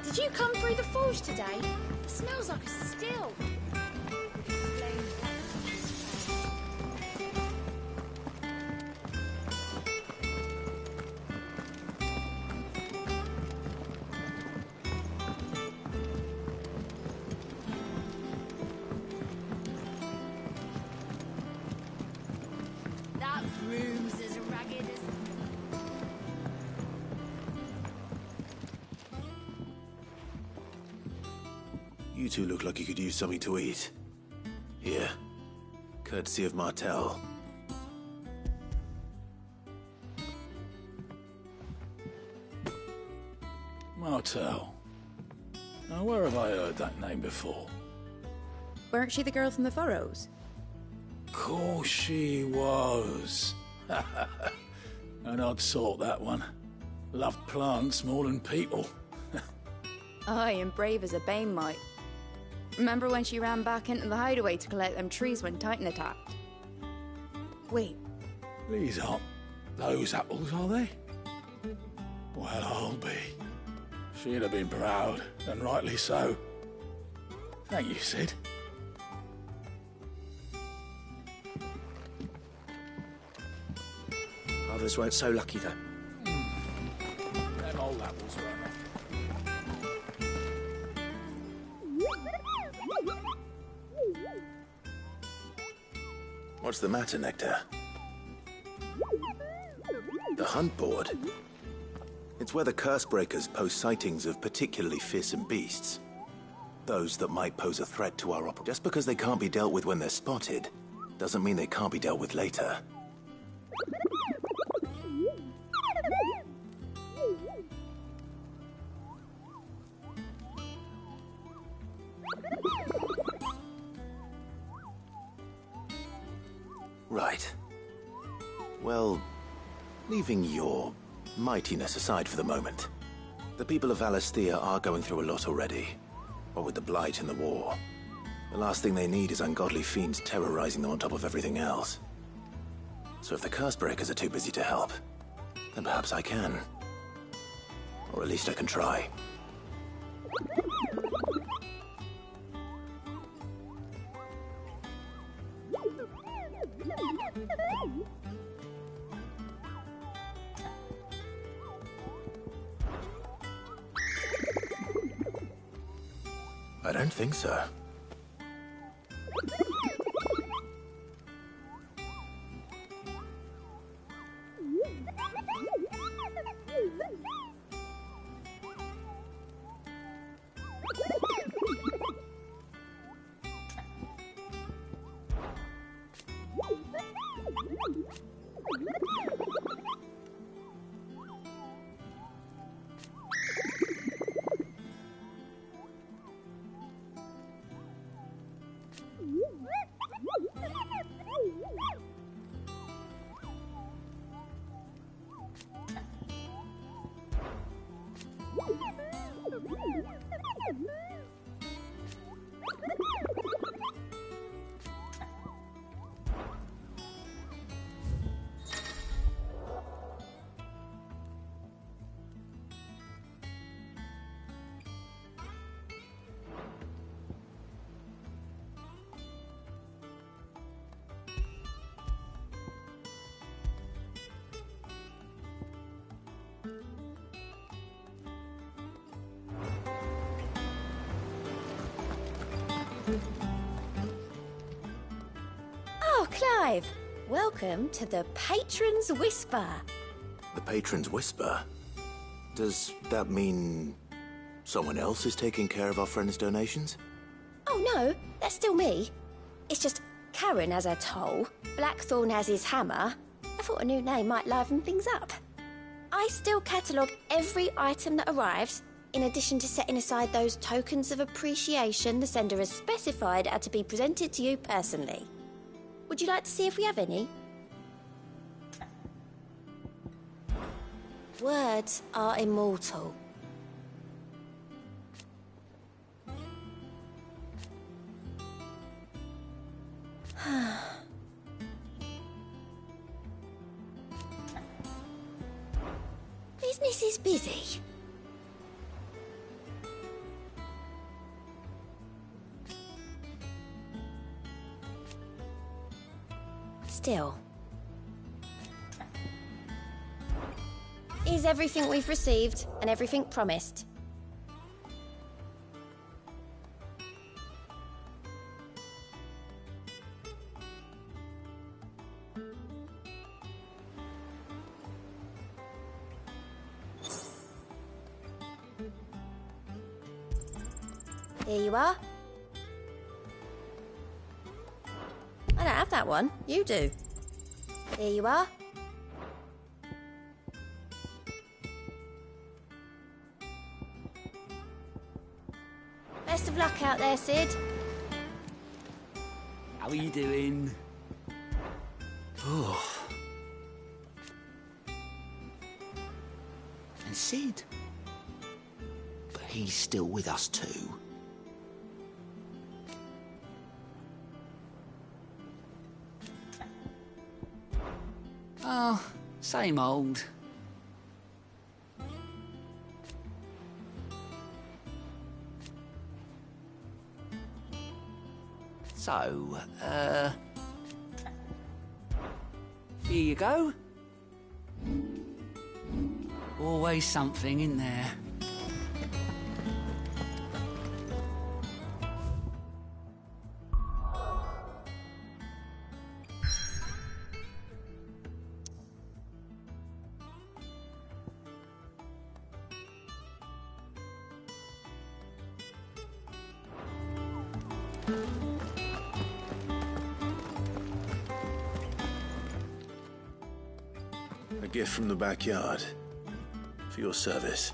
Did you come through the forge today? It smells like a still. Rooms as ragged as... You two look like you could use something to eat. Here. Courtesy of Martel. Martel. Now, where have I heard that name before? Weren't she the girl from the Furrows? Course she was. An odd sort, that one. Loved plants more than people. Aye, and brave as a bane might. Remember when she ran back into the hideaway to collect them trees when Titan attacked? Wait. These aren't those apples, are they? Well, I'll be. She'd have been proud, and rightly so. Thank you, Sid. Others weren't so lucky, though. Them old apples weren't. What's the matter, Nectar? The hunt board? It's where the Cursebreakers post sightings of particularly fearsome beasts. Those that might pose a threat to our operation. Just because they can't be dealt with when they're spotted, doesn't mean they can't be dealt with later. Right. Well, leaving your mightiness aside for the moment, the people of Valisthea are going through a lot already. What with the Blight and the war. The last thing they need is ungodly fiends terrorizing them on top of everything else. So if the Cursebreakers are too busy to help, then perhaps I can. Or at least I can try. I don't think so. Oh, Clive! Welcome to the Patron's Whisper. The Patron's Whisper? Does that mean someone else is taking care of our friend's donations? Oh no, that's still me. It's just Karen has her toll, Blackthorn has his hammer. I thought a new name might liven things up. I still catalogue every item that arrives, in addition to setting aside those tokens of appreciation the sender has specified are to be presented to you personally. Would you like to see if we have any? Words are immortal. Business is busy. Still. Is everything we've received and everything promised? Here you are. I don't have that one. You do. Here you are. Best of luck out there, Sid. How are you doing? Oh. And Sid? But he's still with us too. Oh, same old. So, here you go. Always something in there. A gift from the backyard. For your service.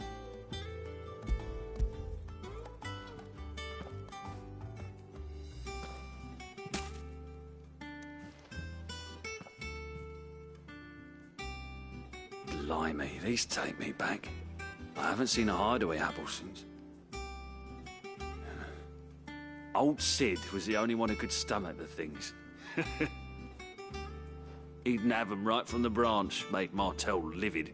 Blimey, these take me back. I haven't seen a hideaway apple since. Old Sid was the only one who could stomach the things. He'd nab them right from the branch, made Martel livid.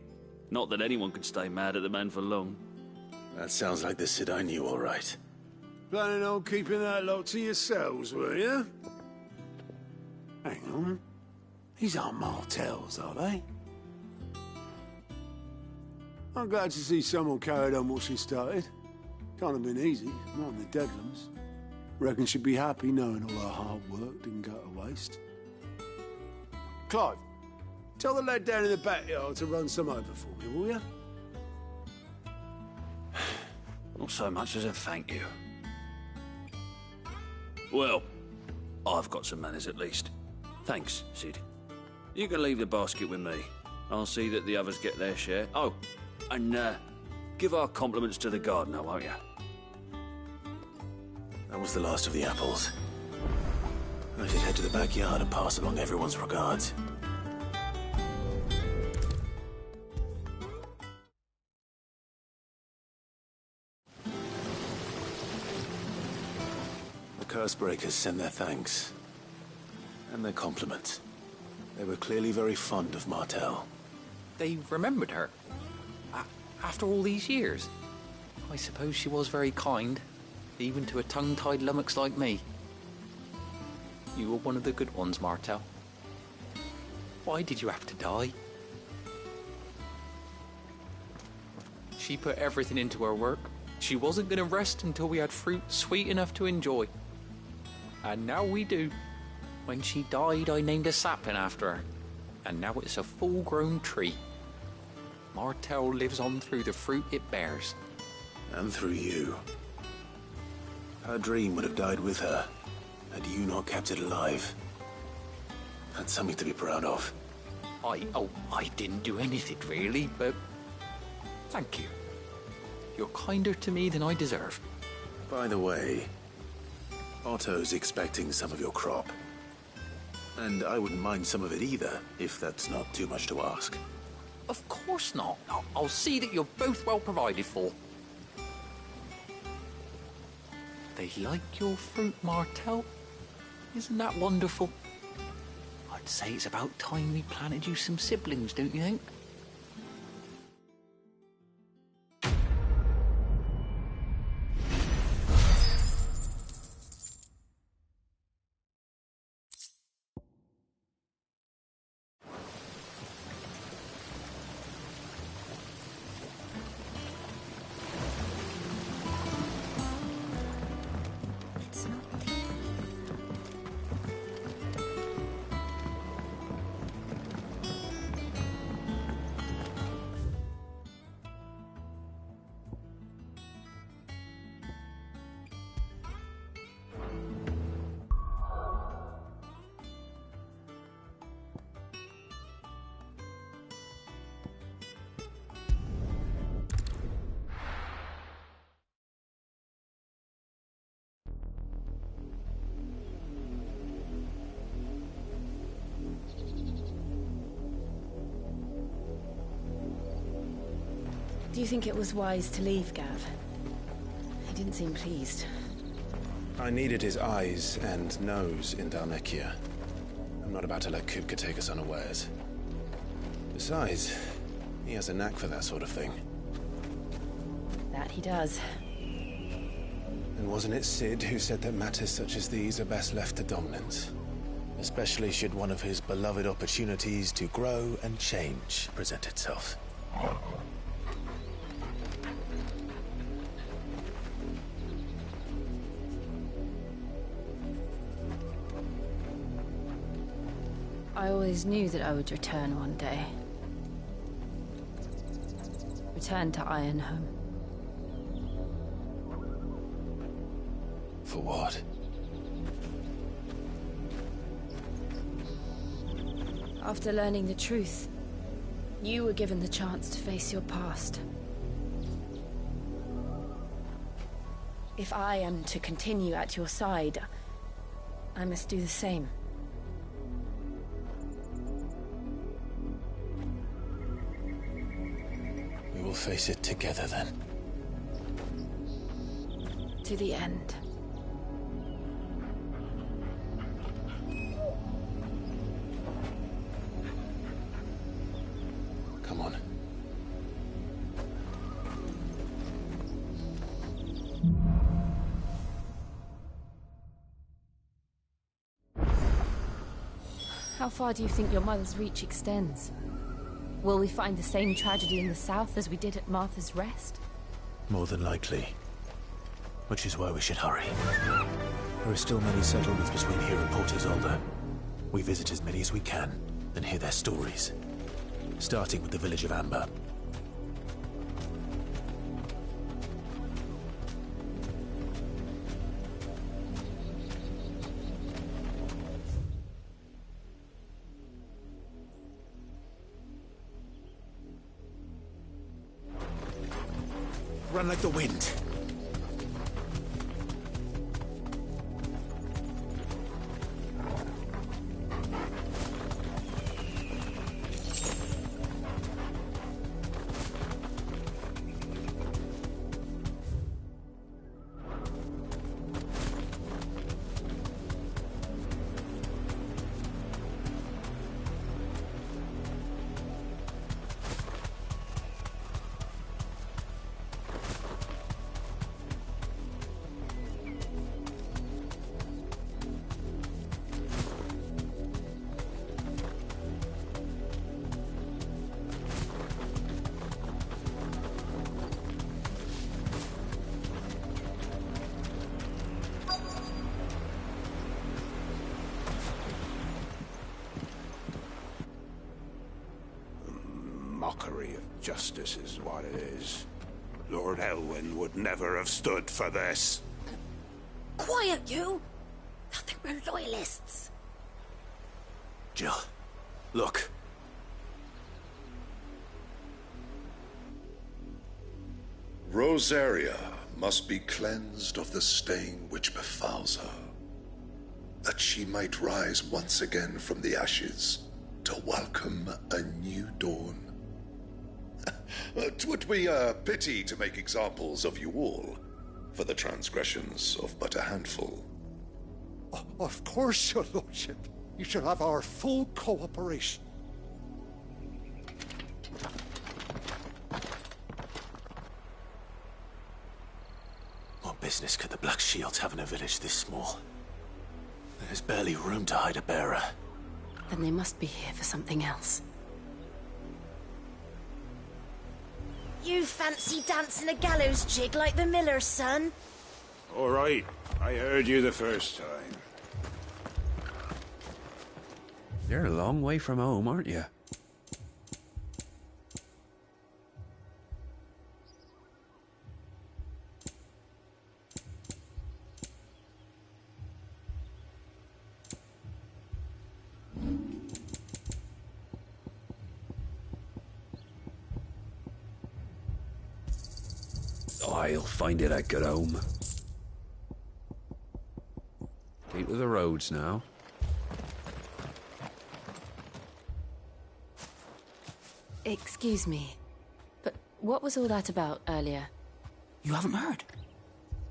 Not that anyone could stay mad at the man for long. That sounds like the Sid I knew, all right. Planning on keeping that lot to yourselves, were you? Hang on. These aren't Martels, are they? I'm glad to see someone carried on what she started. Can't have been easy, not in the Deadlands. Reckon she'd be happy knowing all her hard work didn't go to waste. Clive, tell the lad down in the backyard to run some over for me, will you? Not so much as a thank you. Well, I've got some manners at least. Thanks, Sid. You can leave the basket with me. I'll see that the others get their share. Oh, and give our compliments to the gardener, won't you? That was the last of the apples. I should head to the backyard and pass along everyone's regards. The Cursebreakers send their thanks. And their compliments. They were clearly very fond of Martel. They remembered her. After all these years. I suppose she was very kind, even to a tongue-tied lummox like me. You were one of the good ones, Martel. Why did you have to die? She put everything into her work. She wasn't going to rest until we had fruit sweet enough to enjoy. And now we do. When she died, I named a sapling after her. And now it's a full-grown tree. Martel lives on through the fruit it bears. And through you. Her dream would have died with her, had you not kept it alive. That's something to be proud of. I didn't do anything really, but thank you. You're kinder to me than I deserve. By the way, Otto's expecting some of your crop. And I wouldn't mind some of it either, if that's not too much to ask. Of course not. I'll see that you're both well provided for. They like your fruit, Martel. Isn't that wonderful? I'd say it's about time we planted you some siblings, don't you think? Do you think it was wise to leave, Gav? He didn't seem pleased. I needed his eyes and nose in Dhalmekia. I'm not about to let Kupka take us unawares. Besides, he has a knack for that sort of thing. That he does. And wasn't it Sid who said that matters such as these are best left to dominance? Especially should one of his beloved opportunities to grow and change present itself. I always knew that I would return one day. Return to Ironhome. For what? After learning the truth, you were given the chance to face your past. If I am to continue at your side, I must do the same. We will face it together then. To the end. Come on. How far do you think your mother's reach extends? Will we find the same tragedy in the south as we did at Martha's Rest? More than likely. Which is why we should hurry. There are still many settlements between here and Port Isolde. We visit as many as we can, and hear their stories. Starting with the village of Amber. Run like the wind. Mockery of justice is what it is. Lord Elwyn would never have stood for this. Quiet, you! Nothing but loyalists. Jill, look. Rosaria must be cleansed of the stain which befouls her, that she might rise once again from the ashes to welcome a new dawn. 'Twould be a pity to make examples of you all, for the transgressions of but a handful. Of course, your lordship. You shall have our full cooperation. What business could the Black Shields have in a village this small? There's barely room to hide a bearer. Then they must be here for something else. You fancy dancing a gallows jig like the miller's son? All right, I heard you the first time. You're a long way from home, aren't you? I'll find it at home. Keep to the roads now. Excuse me, but What was all that about earlier? You haven't heard?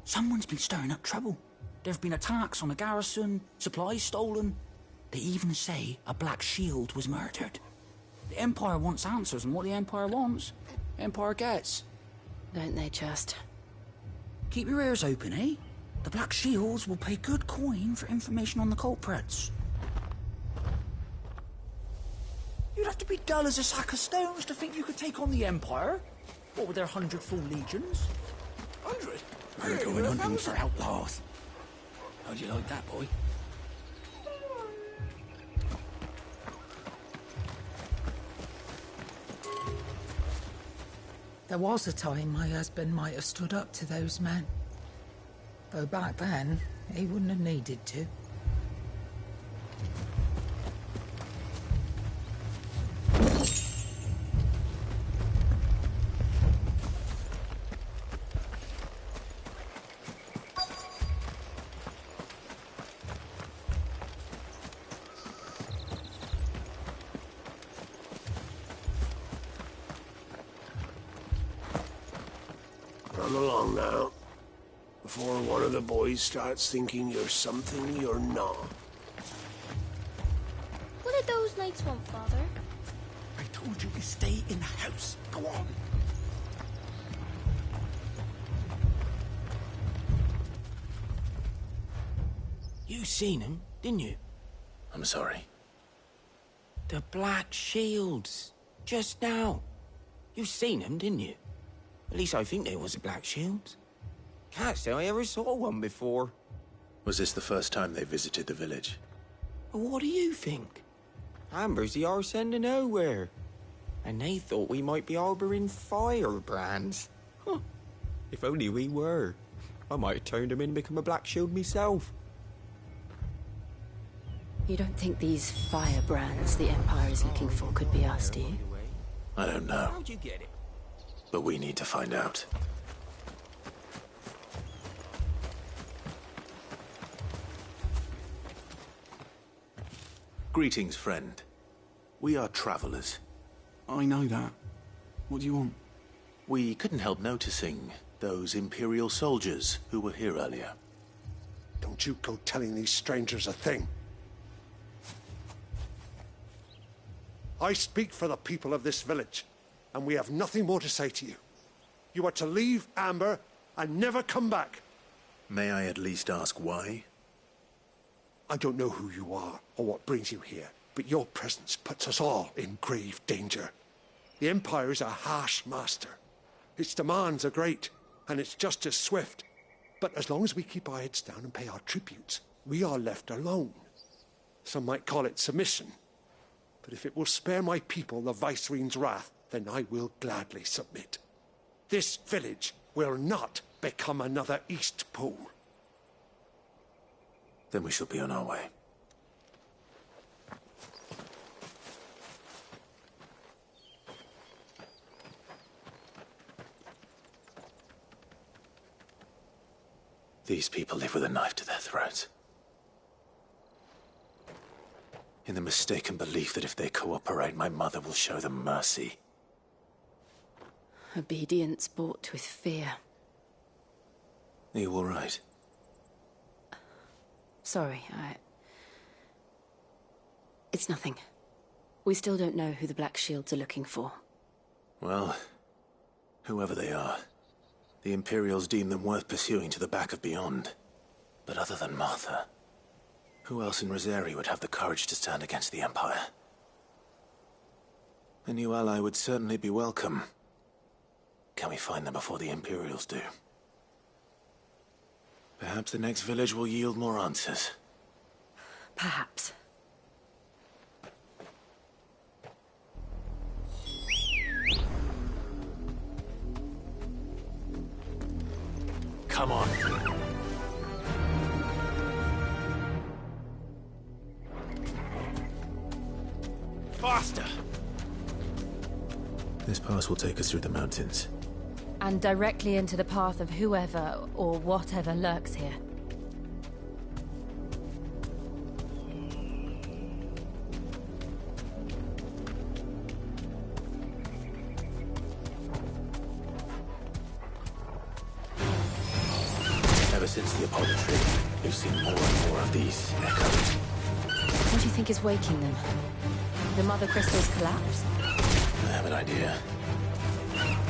Someone's been stirring up trouble. There have been attacks on the garrison, supplies stolen. They even say a Black Shield was murdered. The Empire wants answers, and what the Empire wants, Empire gets. Don't they just? Keep your ears open, eh? The Black Shields will pay good coin for information on the culprits. You'd have to be dull as a sack of stones to think you could take on the Empire. What with their 100 full legions? 100? We're going hunting for outlaws. How'd you like that, boy? There was a time my husband might have stood up to those men. Though back then, he wouldn't have needed to. Run along now, before one of the boys starts thinking you're something you're not. What did those knights want, Father? I told you to stay in the house. Go on. You seen him, didn't you? I'm sorry. The Black Shields. Just now. You seen him, didn't you? At least I think there was a Black Shields. Can't say I ever saw one before. Was this the first time they visited the village? What do you think? Amber's the arse end of nowhere. And they thought we might be harbouring firebrands. Huh. If only we were. I might have turned them in and become a Black Shield myself. You don't think these firebrands the Empire is looking for could be us, do you? I don't know. How'd you get it? But we need to find out. Greetings, friend. We are travelers. I know that. What do you want? We couldn't help noticing those Imperial soldiers who were here earlier. Don't you go telling these strangers a thing. I speak for the people of this village, and we have nothing more to say to you. You are to leave Amber and never come back. May I at least ask why? I don't know who you are or what brings you here, but your presence puts us all in grave danger. The Empire is a harsh master. Its demands are great, and its justice swift. But as long as we keep our heads down and pay our tributes, we are left alone. Some might call it submission. But if it will spare my people the Viceroy's wrath, then I will gladly submit. This village will not become another Eastpool. Then we shall be on our way. These people live with a knife to their throats. In the mistaken belief that if they cooperate, my mother will show them mercy. Obedience bought with fear. Are you all right? Sorry, It's nothing. We still don't know who the Black Shields are looking for. Well, whoever they are, the Imperials deem them worth pursuing to the back of beyond. But other than Martha, who else in Rosari would have the courage to stand against the Empire? A new ally would certainly be welcome. Can we find them before the Imperials do? Perhaps the next village will yield more answers. Perhaps. Come on. Faster! This pass will take us through the mountains. And directly into the path of whoever or whatever lurks here. poetry, we've seen more and more of these echoes. What do you think is waking them? The Mother Crystal's collapse? I have an idea.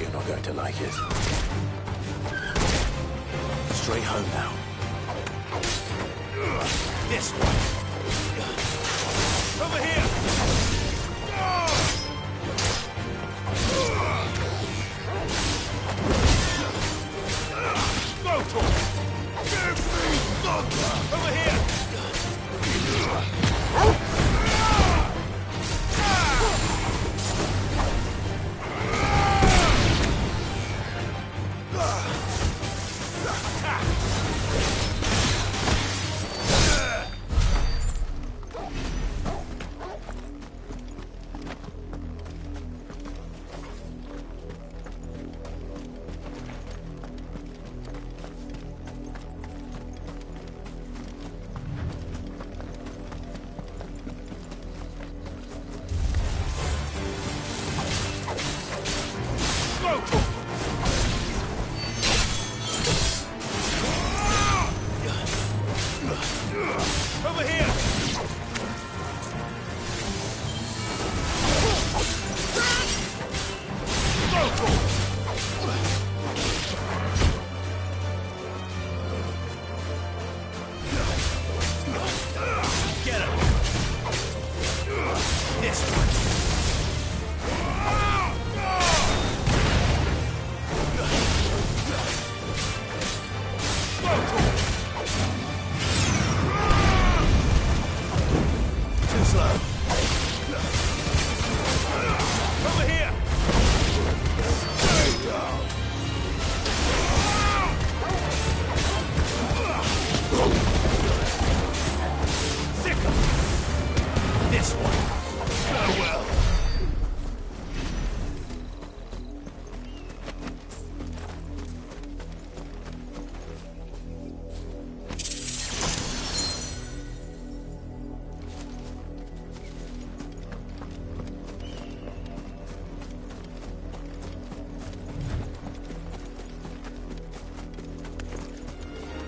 You're not going to like it. Straight home now. This one. Over here! Go to him! Give me thunder! Over here!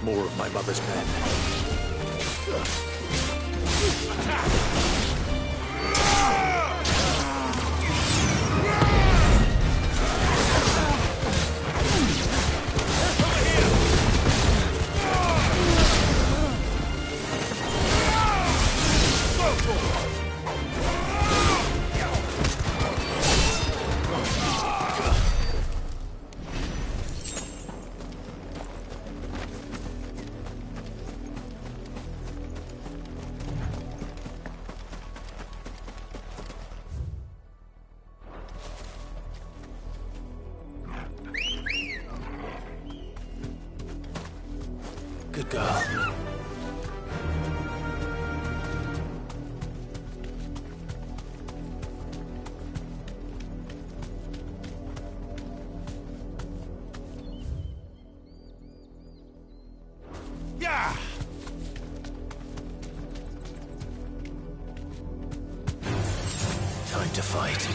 More of my mother's men. Good girl. Yeah! Time to fight.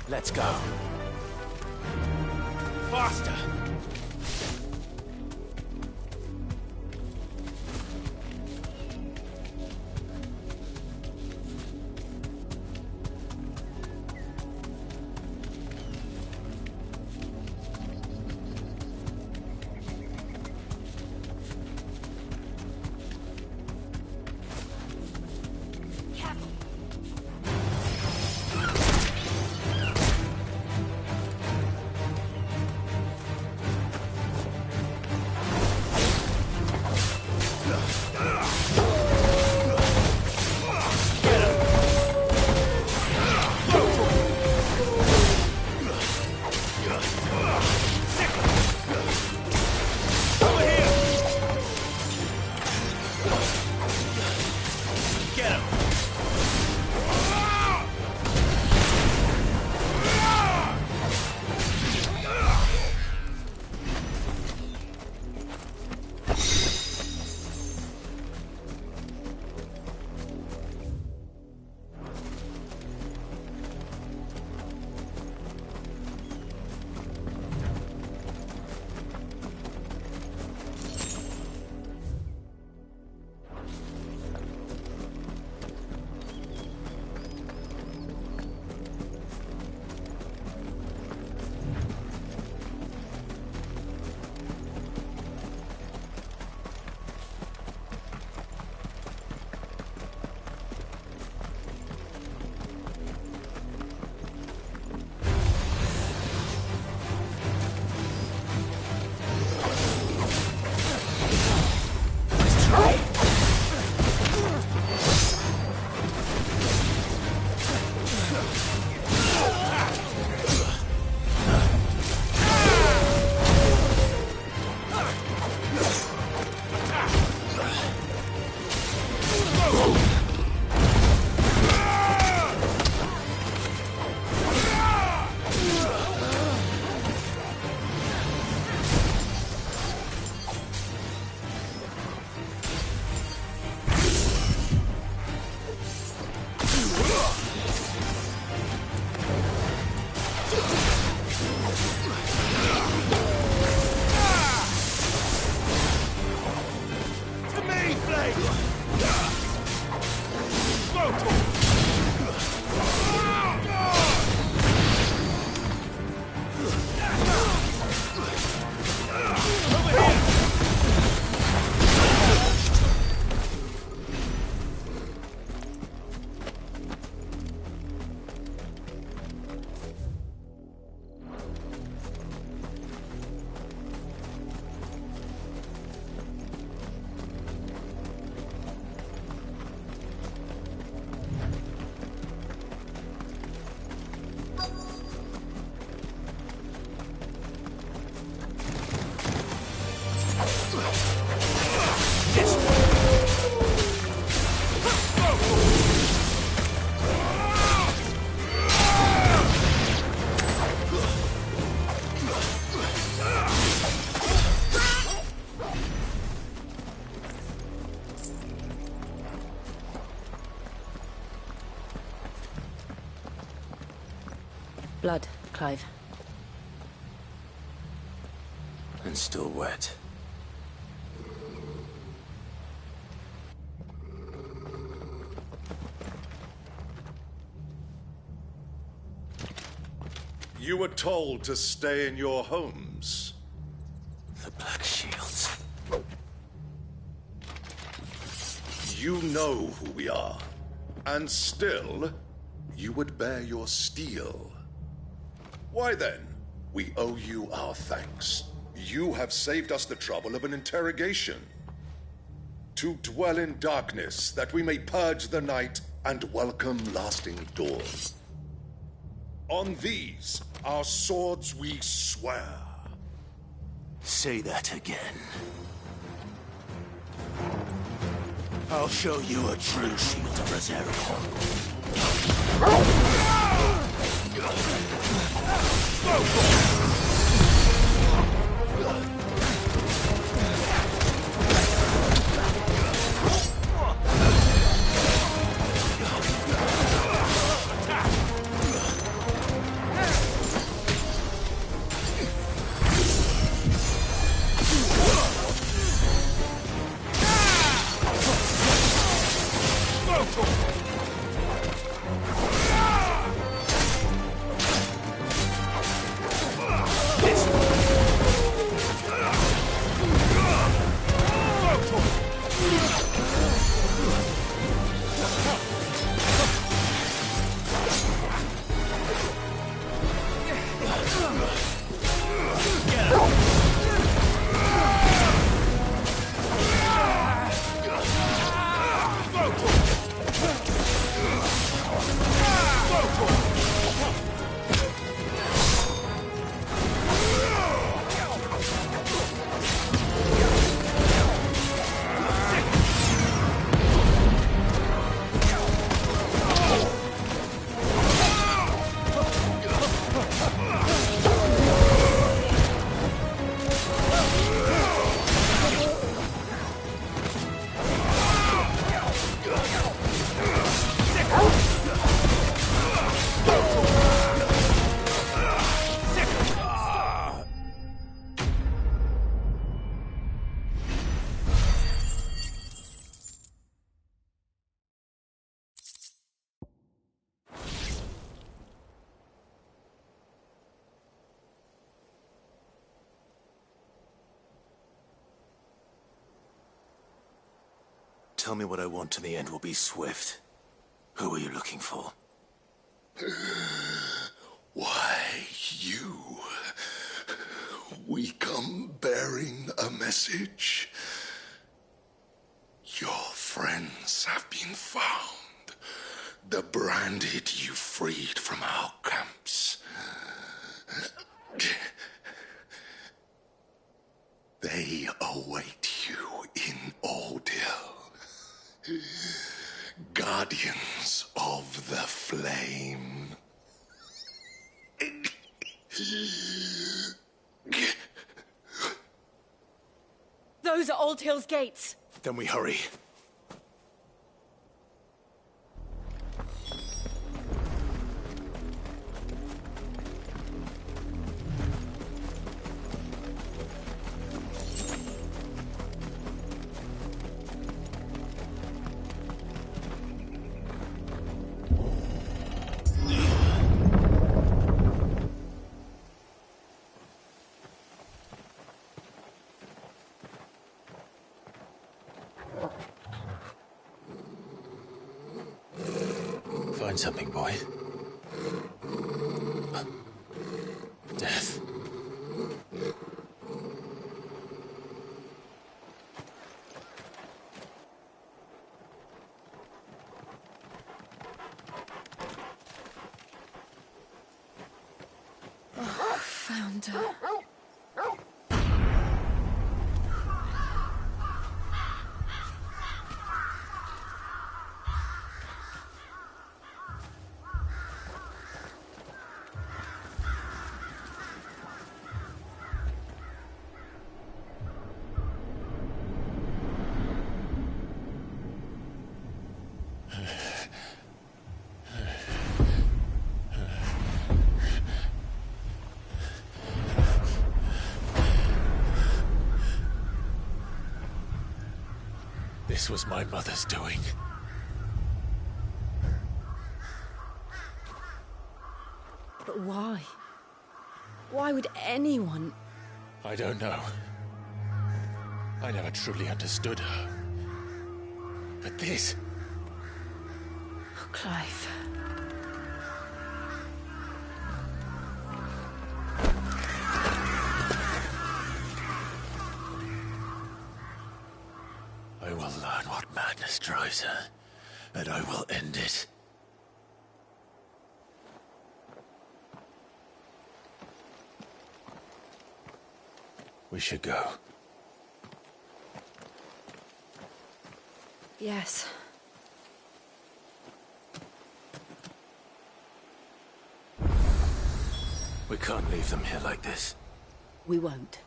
Let's go. Faster! Blood, Clive. And still wet. You were told to stay in your homes. The Black Shields. You know who we are. And still, you would bear your steel. Why then, we owe you our thanks. You have saved us the trouble of an interrogation. To dwell in darkness, that we may purge the night and welcome lasting dawn. On these, our swords we swear. Say that again. I'll show you a true shield of Berserker. Tell me what I want and the end will be swift. Who are you looking for? Why, you. We come bearing a message. Your friends have been found. The branded you freed from our camps. They await you in Odil. Guardians of the Flame. Those are Old Hill's gates. Then we hurry. find something, boy. Death. Oh, found her. This was my mother's doing. But why? Why would anyone... I don't know. I never truly understood her. But this... Oh, Clive. I will learn what madness drives her, and I will end it. We should go. Yes. We can't leave them here like this. We won't.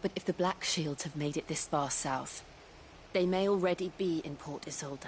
But if the Black Shields have made it this far south, they may already be in Port Isolde.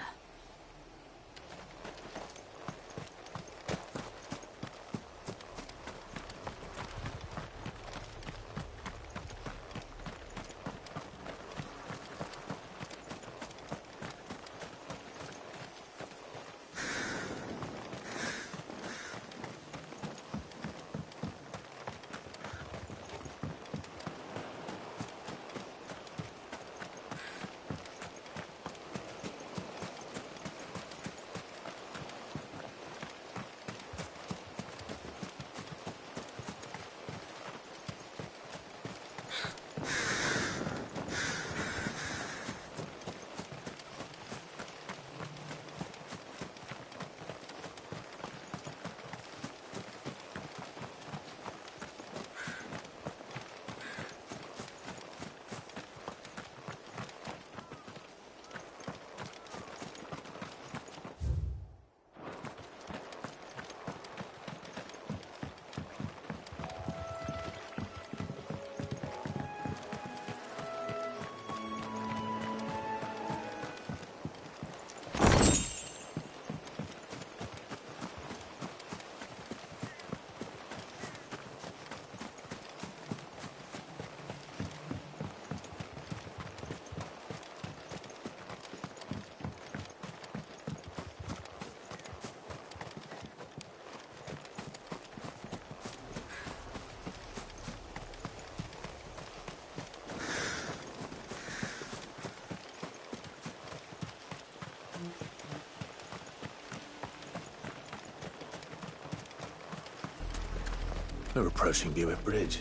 We're approaching Buick Bridge.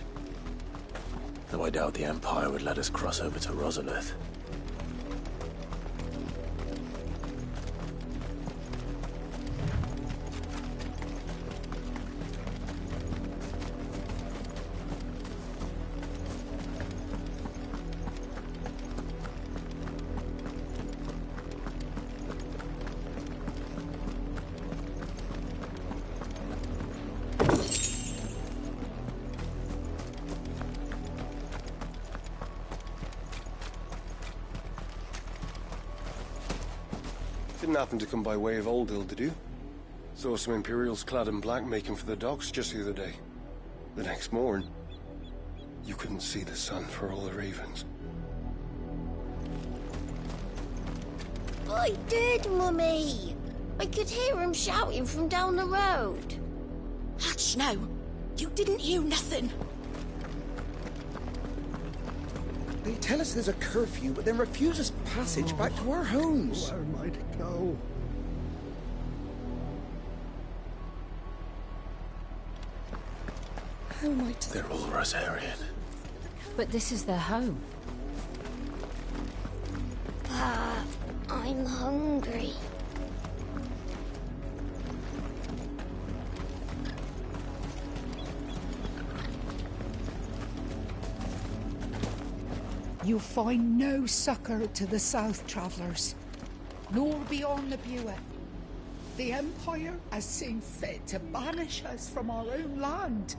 Though I doubt the Empire would let us cross over to Rosalith. Didn't happen to come by way of Oldhill, did you? Saw some Imperials clad in black making for the docks just the other day. The next morn, you couldn't see the sun for all the ravens. I did, Mummy. I could hear him shouting from down the road. Hatch, no. You didn't hear nothing. They tell us there's a curfew, but then refuse us passage back to our homes. Where might it go? How am I to... They're all Rosarian. But this is their home. But I'm hungry. You'll find no succor to the south travellers, nor beyond the Buet. The Empire has seen fit to banish us from our own land.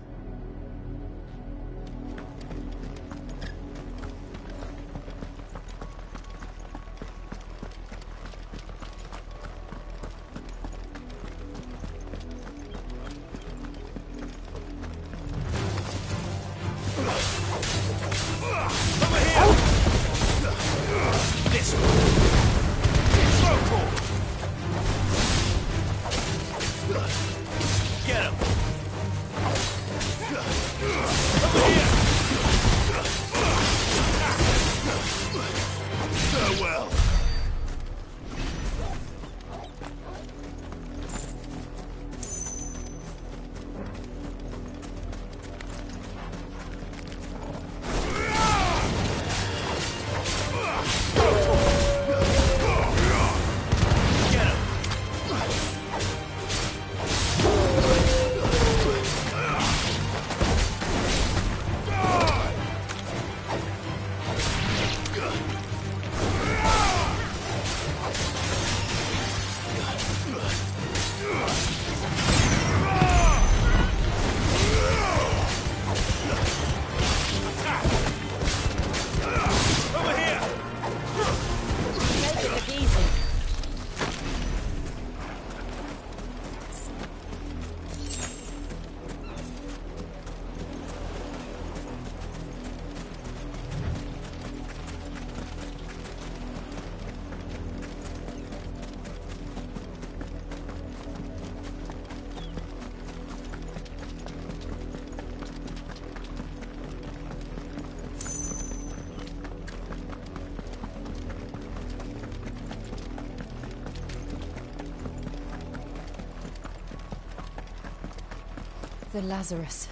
The Lazarus.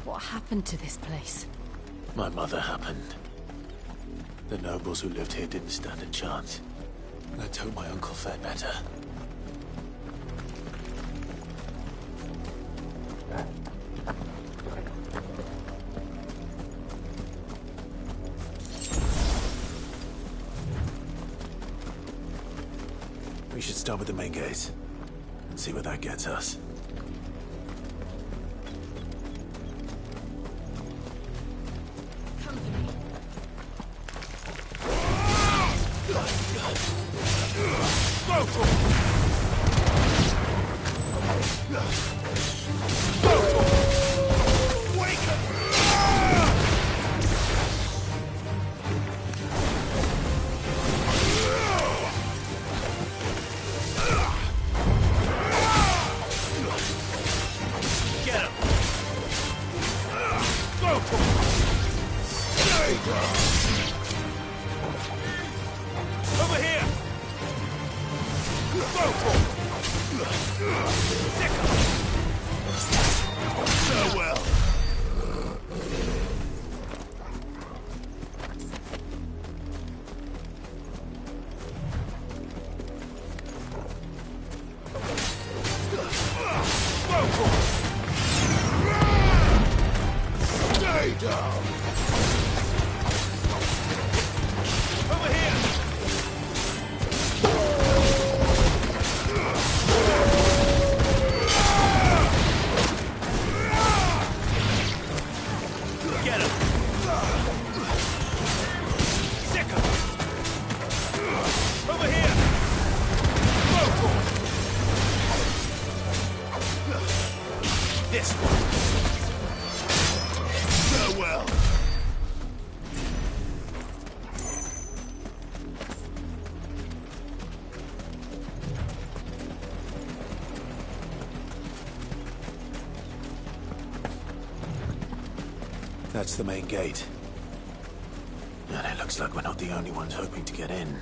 What happened to this place? My mother happened. The nobles who lived here didn't stand a chance. Let's hope my uncle fared better. We should start with the main gate and see where that gets us. That's the main gate. And it looks like we're not the only ones hoping to get in.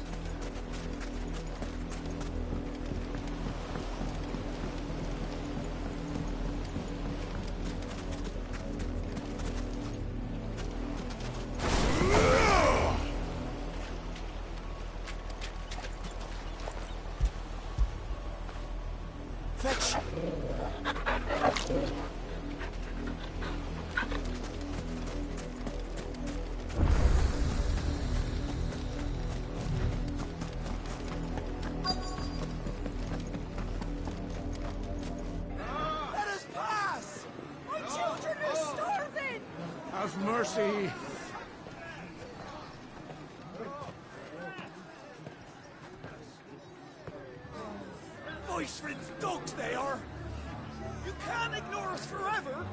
see. Voice-ridden dogs they are! You can't ignore us forever!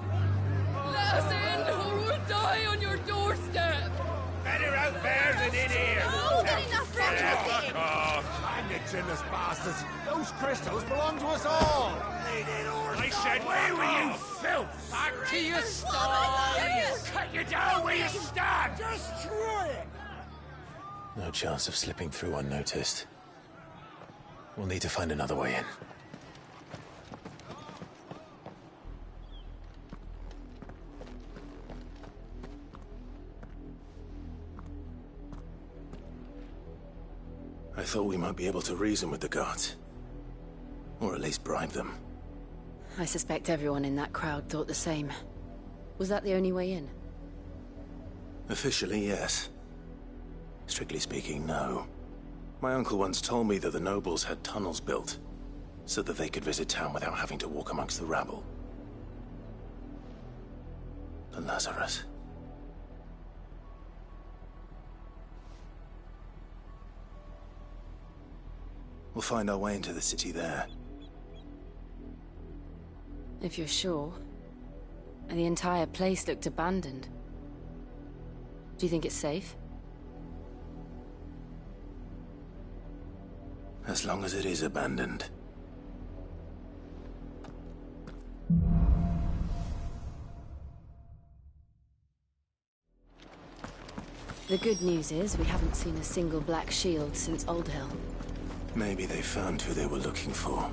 Let us in, or we'll die on your doorstep! Better out there than in here! Oh, enough for Fuck off! Hang the chinless bastards! Those crystals belong to us all! I said, where were you, filth? Back to your stalls! Cut you down where you stand! Destroy it! No chance of slipping through unnoticed. We'll need to find another way in. I thought we might be able to reason with the guards. Or at least bribe them. I suspect everyone in that crowd thought the same. Was that the only way in? Officially, yes. Strictly speaking, no. My uncle once told me that the nobles had tunnels built, so that they could visit town without having to walk amongst the rabble. But Lazarus... We'll find our way into the city there. If you're sure. And the entire place looked abandoned. Do you think it's safe? As long as it is abandoned. The good news is we haven't seen a single black shield since Old Hill. Maybe they found who they were looking for.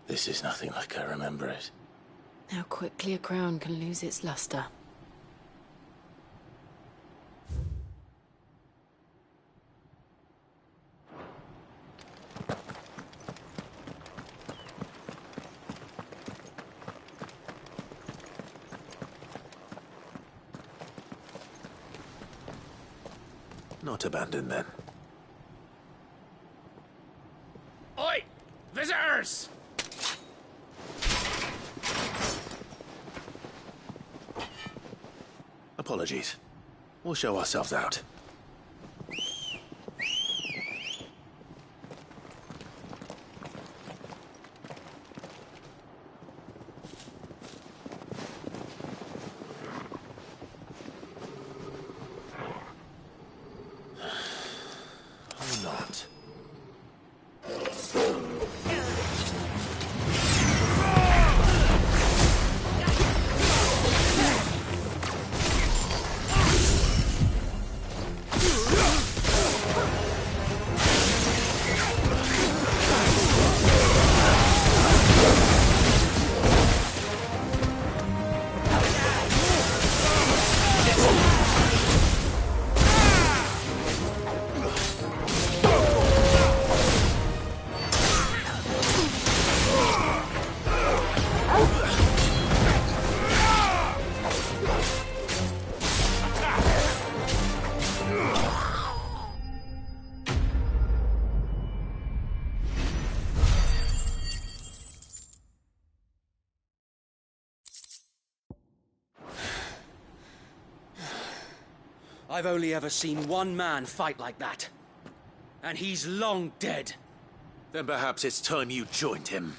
This is nothing like I remember it. How quickly a crown can lose its luster. Not abandoned, then. Oi! Visitors! Apologies. We'll show ourselves out. Or not. I've only ever seen one man fight like that. And he's long dead. Then perhaps it's time you joined him.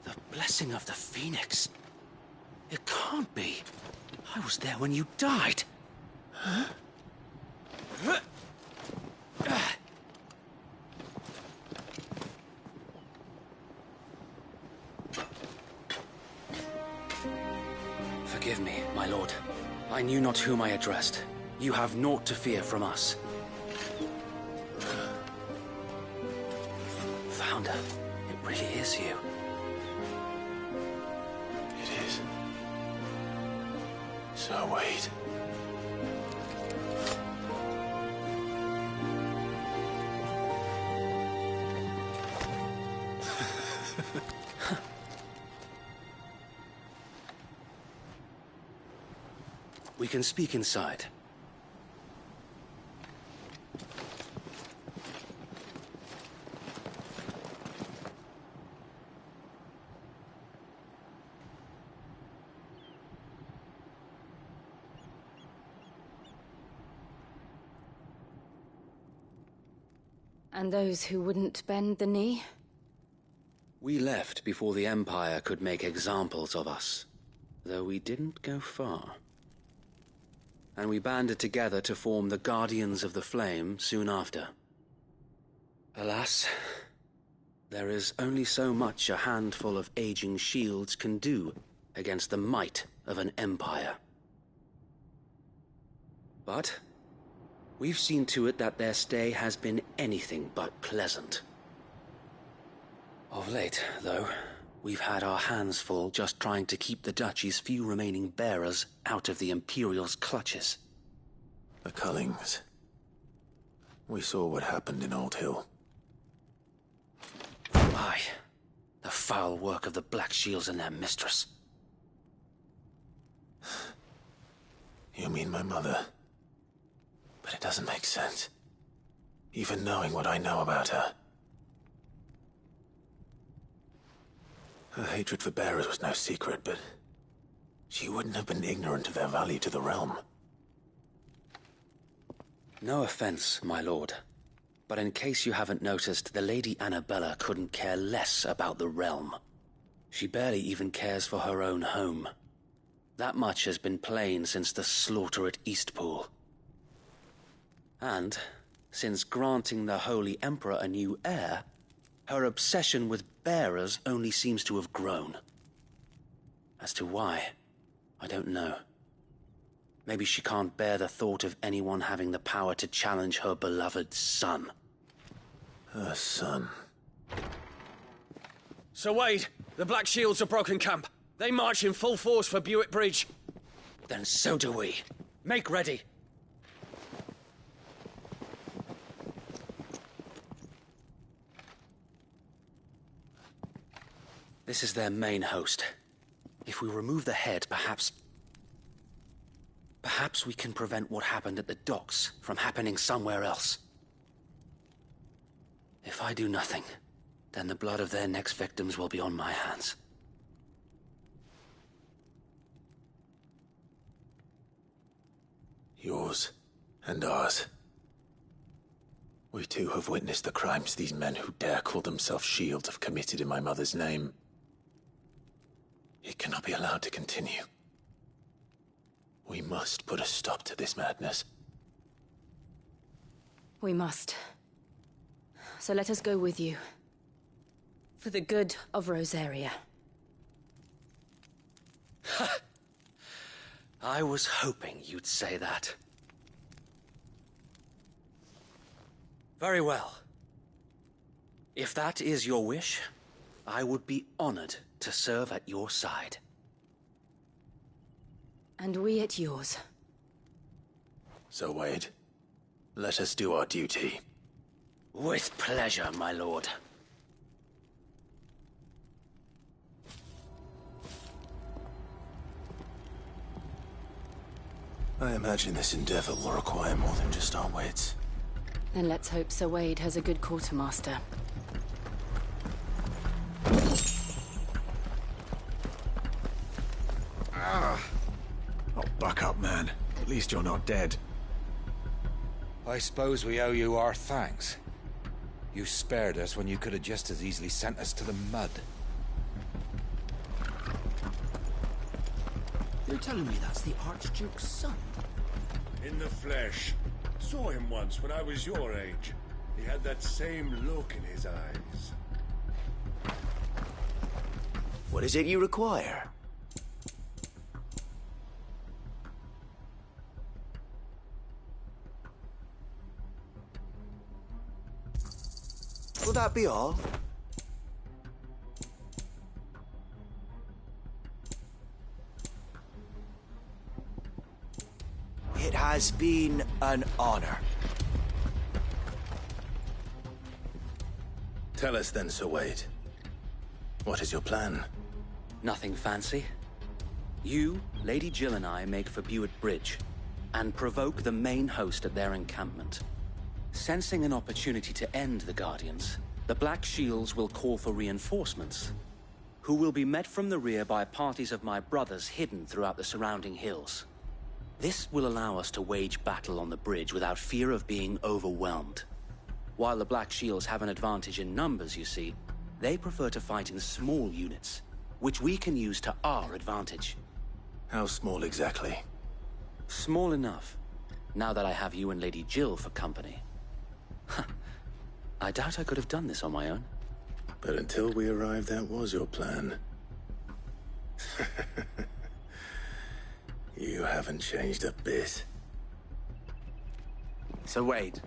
The blessing of the Phoenix. It can't be. I was there when you died. Huh? Forgive me, my lord. I knew not whom I addressed. You have naught to fear from us. Founder, it really is you. It is. So wait. We can speak inside. And those who wouldn't bend the knee? We left before the Empire could make examples of us, though we didn't go far. And we banded together to form the Guardians of the Flame soon after. Alas, there is only so much a handful of aging shields can do against the might of an empire. But we've seen to it that their stay has been anything but pleasant. Of late, though, we've had our hands full just trying to keep the Duchy's few remaining bearers out of the Imperial's clutches. The Cullings. We saw what happened in Old Hill. Aye. The foul work of the Black Shields and their mistress. You mean my mother? But it doesn't make sense. Even knowing what I know about her. Her hatred for bearers was no secret, but she wouldn't have been ignorant of their value to the realm. No offense, my lord, but in case you haven't noticed, the Lady Annabella couldn't care less about the realm. She barely even cares for her own home. That much has been plain since the slaughter at Eastpool. And, since granting the Holy Emperor a new heir, her obsession with bearers only seems to have grown. As to why, I don't know. Maybe she can't bear the thought of anyone having the power to challenge her beloved son. Her son. Sir Wade, the Black Shields have broken camp. They march in full force for Buick Bridge. Then so do we. Make ready. This is their main host. If we remove the head, perhaps we can prevent what happened at the docks from happening somewhere else. If I do nothing, then the blood of their next victims will be on my hands. Yours and ours. We too have witnessed the crimes these men who dare call themselves shields have committed in my mother's name. It cannot be allowed to continue. We must put a stop to this madness. We must. So let us go with you. For the good of Rosaria. I was hoping you'd say that. Very well. If that is your wish, I would be honored to serve at your side. And we at yours. So, Wade, let us do our duty. With pleasure, my lord. I imagine this endeavor will require more than just our wits. Then let's hope Sir Wade has a good quartermaster. Oh, buck up, man. At least you're not dead. I suppose we owe you our thanks. You spared us when you could have just as easily sent us to the mud. You're telling me that's the Archduke's son? In the flesh. Saw him once when I was your age. He had that same look in his eyes. What is it you require? Will that be all? has been an honor. Tell us then, Sir Wade. What is your plan? Nothing fancy. You, Lady Jill and I make for Buett Bridge, and provoke the main host at their encampment. Sensing an opportunity to end the Guardians, the Black Shields will call for reinforcements, who will be met from the rear by parties of my brothers hidden throughout the surrounding hills. This will allow us to wage battle on the bridge without fear of being overwhelmed. While the Black Shields have an advantage in numbers, you see, they prefer to fight in small units, which we can use to our advantage. How small exactly? Small enough, now that I have you and Lady Jill for company. I doubt I could have done this on my own. But until we arrived, that was your plan. You haven't changed a bit. So Wade,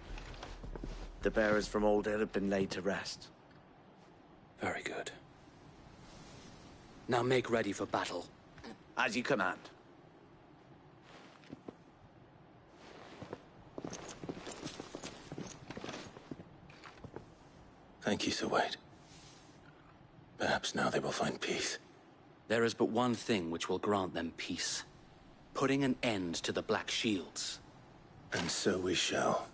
the bearers from Oldale have been laid to rest. Very good. Now make ready for battle. As you command. Thank you, Sir Wade. Perhaps now they will find peace. There is but one thing which will grant them peace. Putting an end to the Black Shields. And so we shall.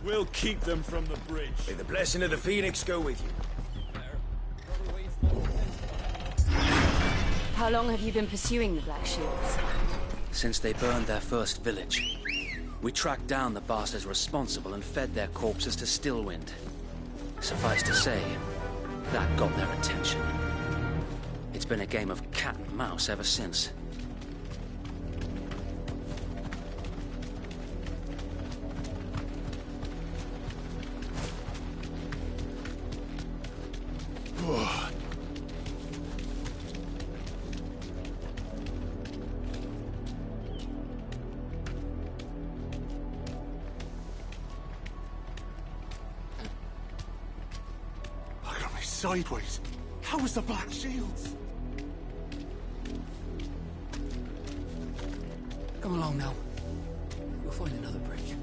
We'll keep them from the bridge. May the blessing of the Phoenix go with you. How long have you been pursuing the Black Shields? Since they burned their first village. We tracked down the bastards responsible and fed their corpses to Stillwind. Suffice to say, that got their attention. It's been a game of cat and mouse ever since. Sideways. How was the Black Shields? Come along now. We'll find another bridge.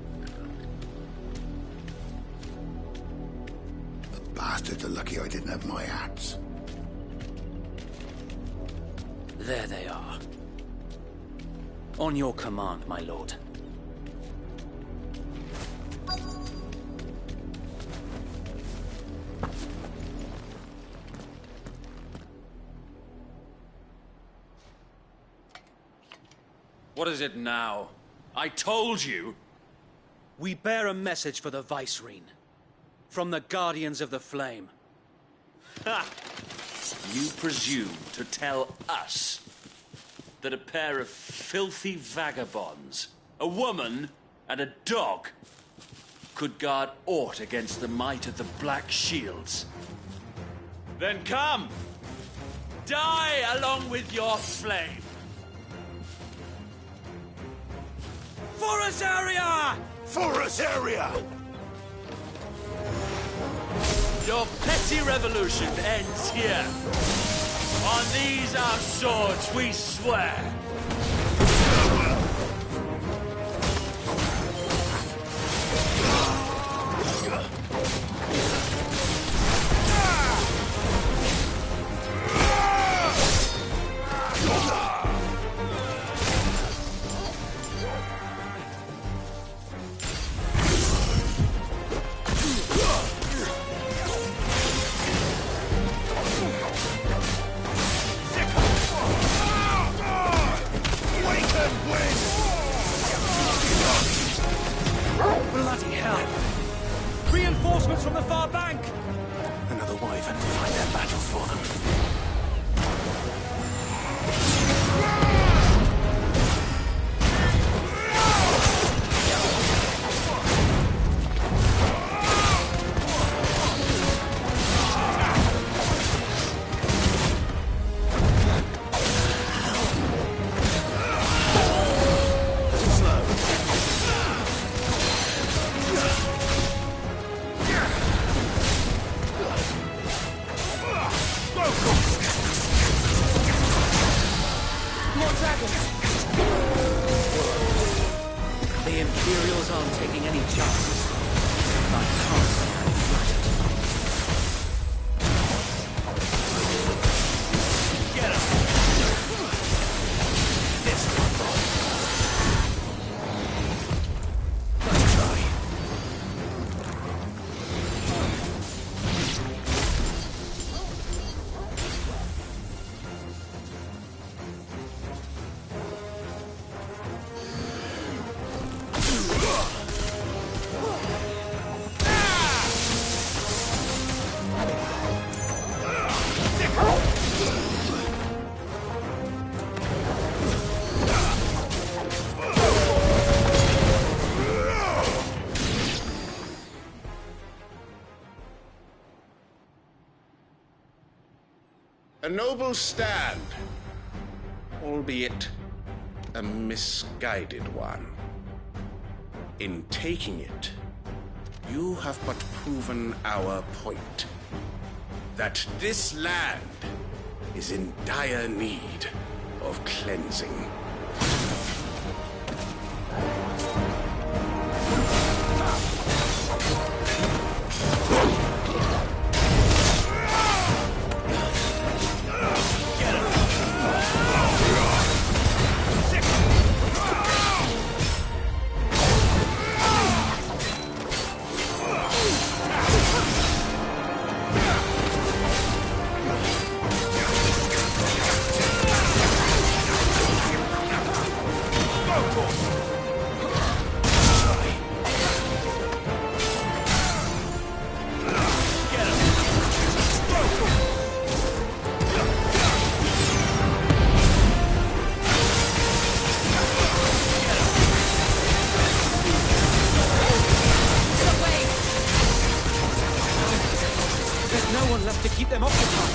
The bastards are lucky I didn't have my axe. There they are. On your command, my lord. What is it now? I told you! We bear a message for the Vicereine. From the Guardians of the Flame. Ha! You presume to tell us that a pair of filthy vagabonds, a woman and a dog, could guard aught against the might of the Black Shields? Then come! Die along with your flame! For Azaria! For Azaria! Your petty revolution ends here. On these our swords we swear. Wake and win! Reinforcements from the far bank! Another wyvern to fight their battles for them. The Imperials aren't taking any chances. I can't say I'm flattered. Get him! This one. Let's try. A noble stand, albeit a misguided one. In taking it, you have but proven our point, that this land is in dire need of cleansing. Left to keep them occupied.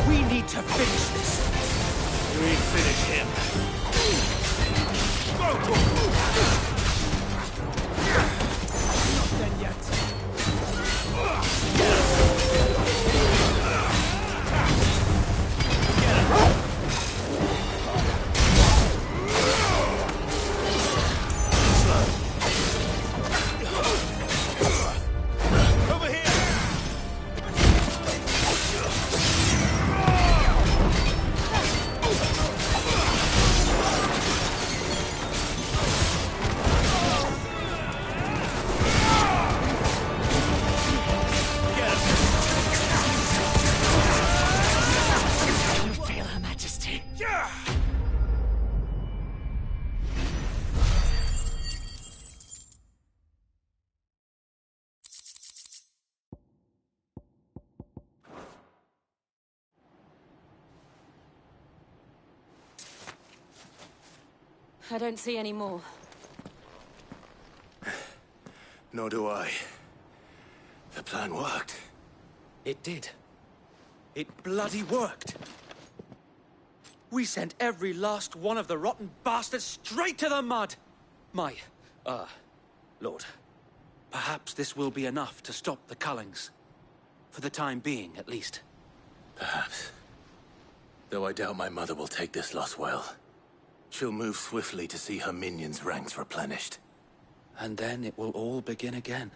We need to finish this. We finish him. Not done yet. I don't see any more. Nor do I. The plan worked. It did. It bloody worked. We sent every last one of the rotten bastards straight to the mud! Lord, perhaps this will be enough to stop the Cullings. For the time being, at least. Perhaps. Though I doubt my mother will take this loss well. She'll move swiftly to see her minions' ranks replenished. And then it will all begin again.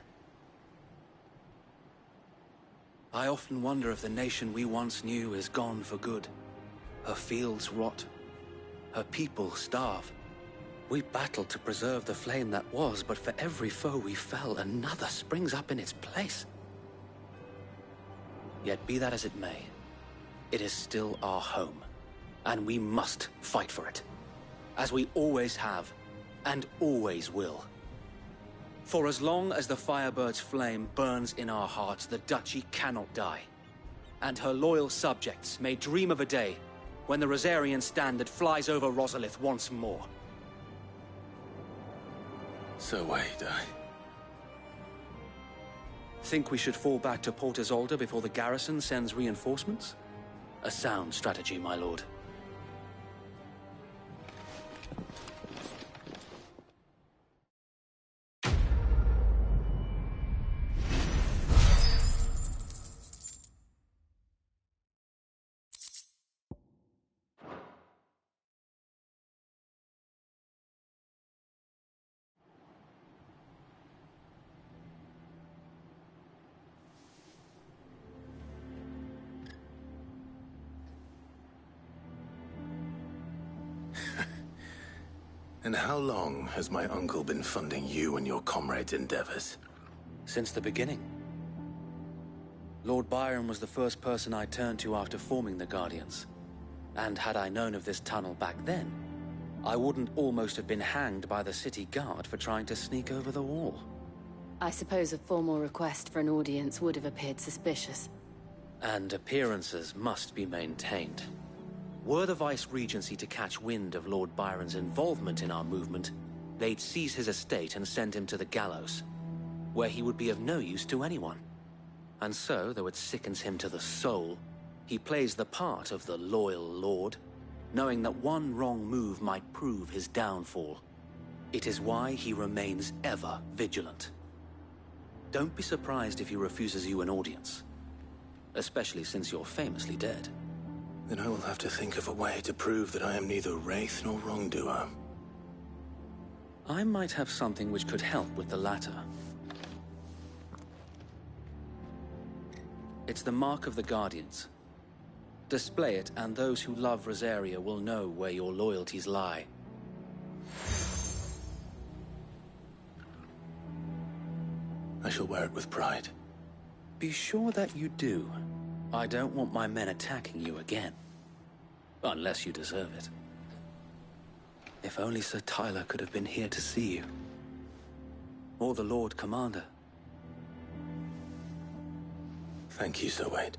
I often wonder if the nation we once knew is gone for good. Her fields rot. Her people starve. We battled to preserve the flame that was, but for every foe we fell, another springs up in its place. Yet be that as it may, it is still our home, and we must fight for it. As we always have, and always will. For as long as the Firebird's flame burns in our hearts, the Duchy cannot die. And her loyal subjects may dream of a day when the Rosarian standard flies over Rosalith once more. So wait, Think we should fall back to Port Isolde before the garrison sends reinforcements? A sound strategy, my lord. And how long has my uncle been funding you and your comrades' endeavors? Since the beginning. Lord Byron was the first person I turned to after forming the Guardians. And had I known of this tunnel back then, I wouldn't almost have been hanged by the city guard for trying to sneak over the wall. I suppose a formal request for an audience would have appeared suspicious. And appearances must be maintained. Were the Vice-Regency to catch wind of Lord Byron's involvement in our movement, they'd seize his estate and send him to the gallows, where he would be of no use to anyone. And so, though it sickens him to the soul, he plays the part of the loyal lord, knowing that one wrong move might prove his downfall. It is why he remains ever vigilant. Don't be surprised if he refuses you an audience, especially since you're famously dead. Then I will have to think of a way to prove that I am neither wraith nor wrongdoer. I might have something which could help with the latter. It's the Mark of the Guardians. Display it, and those who love Rosaria will know where your loyalties lie. I shall wear it with pride. Be sure that you do. I don't want my men attacking you again. Unless you deserve it. If only Sir Tyler could have been here to see you. Or the Lord Commander. Thank you, Sir Wade.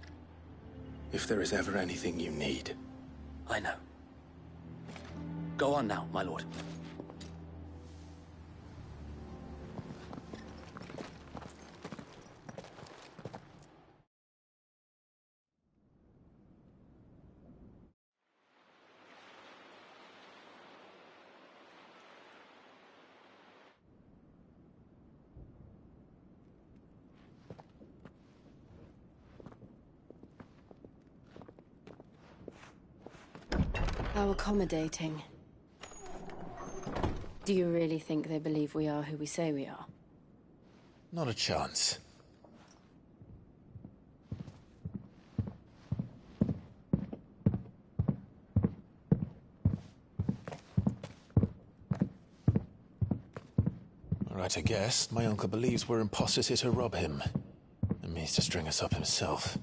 If there is ever anything you need. I know. Go on now, my lord. How accommodating. Do you really think they believe we are who we say we are? Not a chance. Right, I guess. My uncle believes we're imposters here to rob him. And means to string us up himself.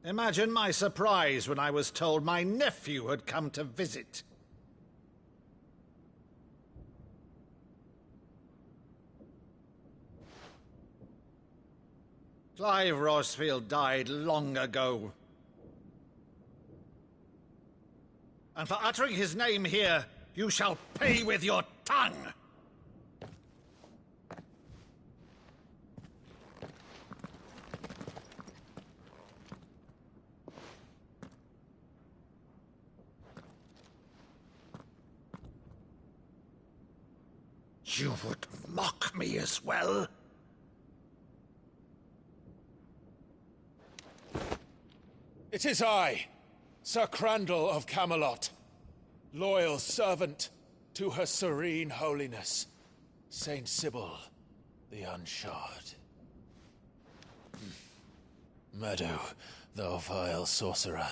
Imagine my surprise when I was told my nephew had come to visit. Clive Rosfield died long ago. And for uttering his name here, you shall pay with your tongue! You would mock me as well? It is I, Sir Crandall of Camelot, loyal servant to Her Serene Holiness, Saint Sybil the Unshod. Meadow, thou vile sorcerer,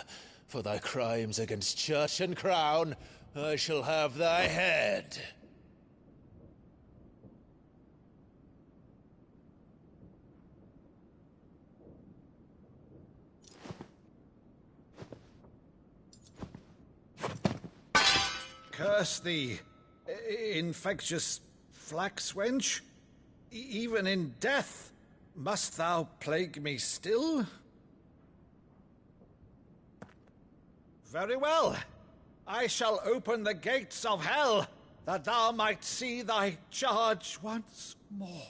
for thy crimes against church and crown, I shall have thy head. Curse thee, infectious flax wench. Even in death, must thou plague me still? Very well. I shall open the gates of hell, that thou might see thy charge once more.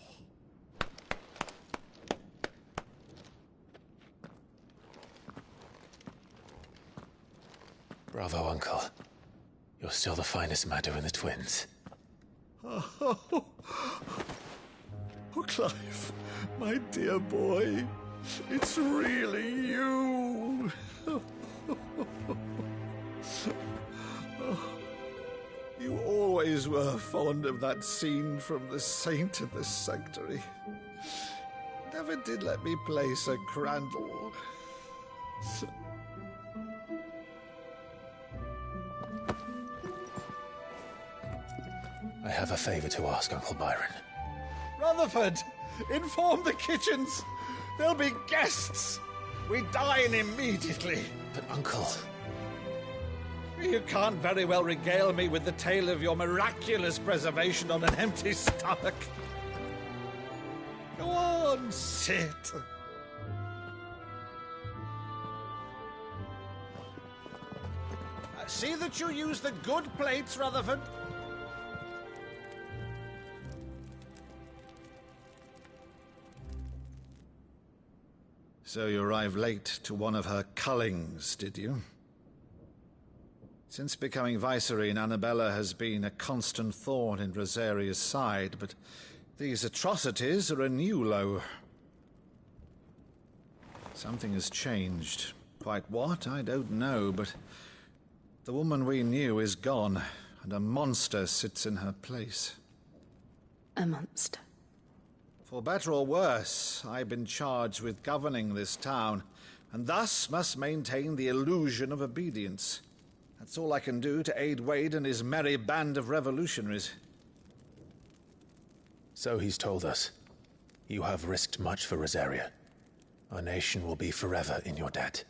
Bravo, Uncle. You're still the finest Maddu in the twins. Oh, Clive, my dear boy, it's really you. You always were fond of that scene from The Saint of the Sanctuary. Never did let me play Sir Crandall. I have a favor to ask, Uncle Byron. Rutherford, inform the kitchens. There'll be guests. We dine immediately. But, Uncle... You can't very well regale me with the tale of your miraculous preservation on an empty stomach. Go on, sit. See that you use the good plates, Rutherford. So you arrived late to one of her cullings, did you? Since becoming Vicereine, Annabella has been a constant thorn in Rosaria's side, but these atrocities are a new low. Something has changed. Quite what, I don't know, but the woman we knew is gone, and a monster sits in her place. A monster? For better or worse, I've been charged with governing this town, and thus must maintain the illusion of obedience. That's all I can do to aid Wade and his merry band of revolutionaries. So he's told us. You have risked much for Rosaria. Our nation will be forever in your debt.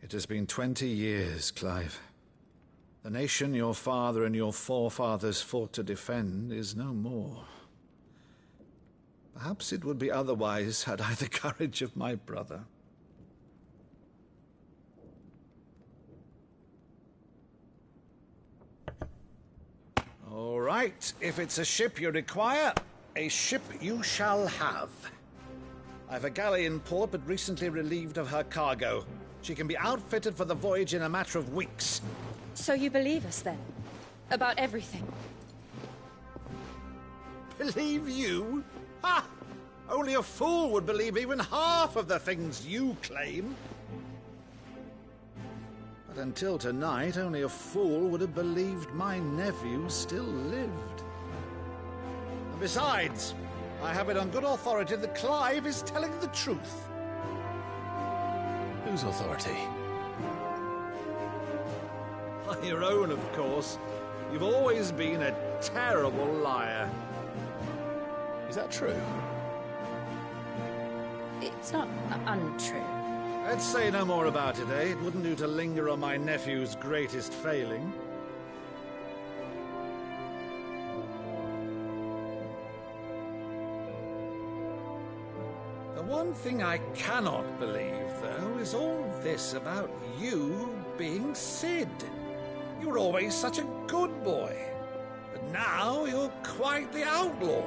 It has been 20 years, Clive. The nation your father and your forefathers fought to defend is no more. Perhaps it would be otherwise had I the courage of my brother. All right, if it's a ship you require, a ship you shall have. I've a galley in port, but recently relieved of her cargo. She can be outfitted for the voyage in a matter of weeks. So you believe us, then? About everything? Believe you? Ha! Only a fool would believe even half of the things you claim. But until tonight, only a fool would have believed my nephew still lived. And besides, I have it on good authority that Clive is telling the truth. Whose authority? Your own, of course. You've always been a terrible liar. Is that true? It's not untrue. Let's say no more about it, eh? It wouldn't do to linger on my nephew's greatest failing. The one thing I cannot believe, though, is all this about you being Sid. You were always such a good boy, but now you're quite the outlaw.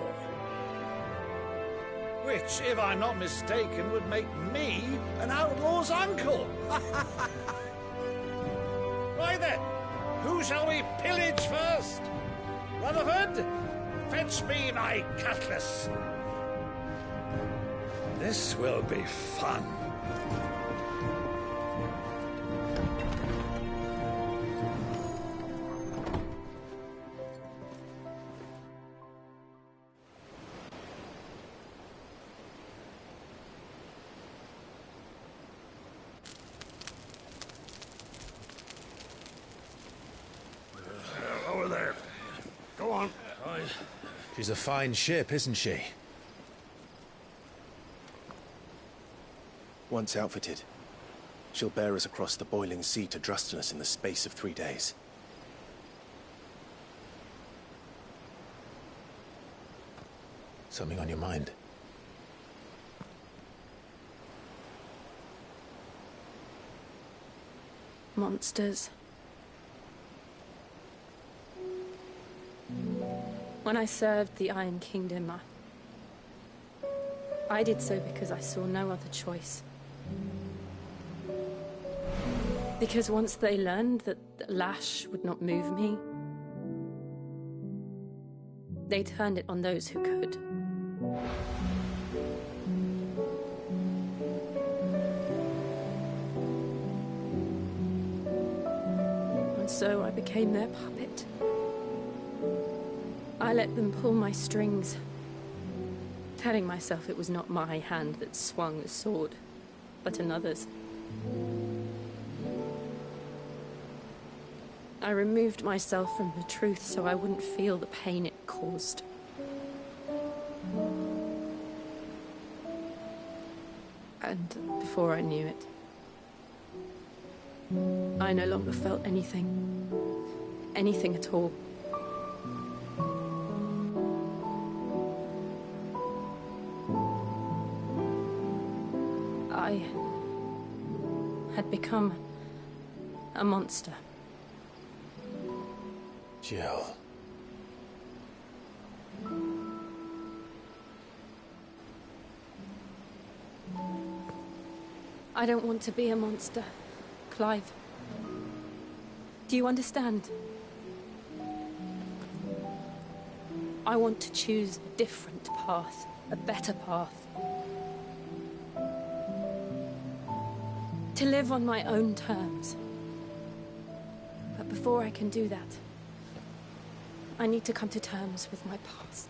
Which, if I'm not mistaken, would make me an outlaw's uncle. Right then, who shall we pillage first? Rutherford, fetch me my cutlass. This will be fun. Over there. Go on. She's a fine ship, isn't she? Once outfitted, She'll bear us across the boiling sea to Drustinus in the space of 3 days. Something on your mind? Monsters. When I served the Iron Kingdom, I did so because I saw no other choice. Because once they learned that the lash would not move me, they turned it on those who could. And so I became their puppet. I let them pull my strings, telling myself it was not my hand that swung the sword, but another's. I removed myself from the truth so I wouldn't feel the pain it caused. And before I knew it, I no longer felt anything. Anything at all. I had become a monster. Jill. I don't want to be a monster, Clive. Do you understand? I want to choose a different path, a better path. To live on my own terms. But before I can do that, I need to come to terms with my past.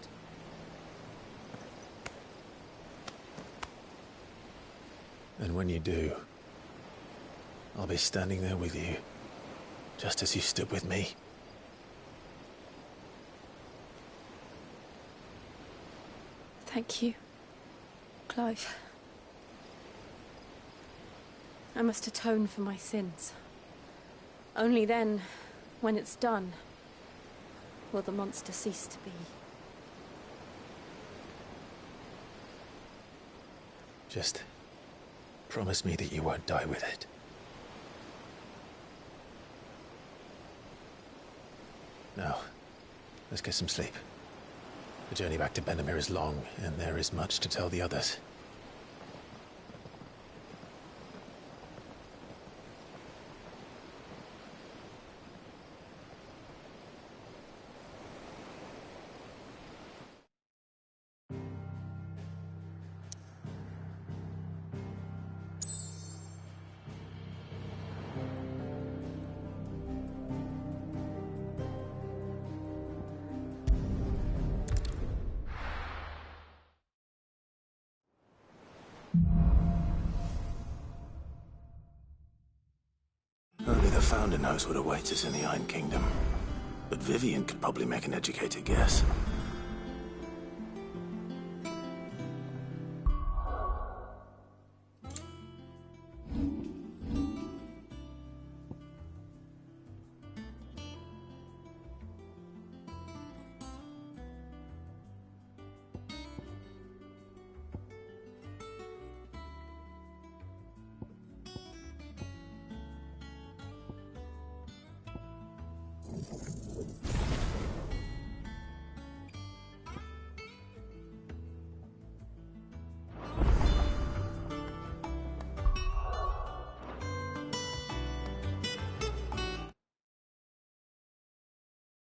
And when you do, I'll be standing there with you, just as you stood with me. Thank you, Clive. I must atone for my sins. Only then, when it's done, will the monster cease to be. Just promise me that you won't die with it. Now, let's get some sleep. The journey back to Benamir is long, and there is much to tell the others. Only the Founder knows what awaits us in the Iron Kingdom. But Vivian could probably make an educated guess.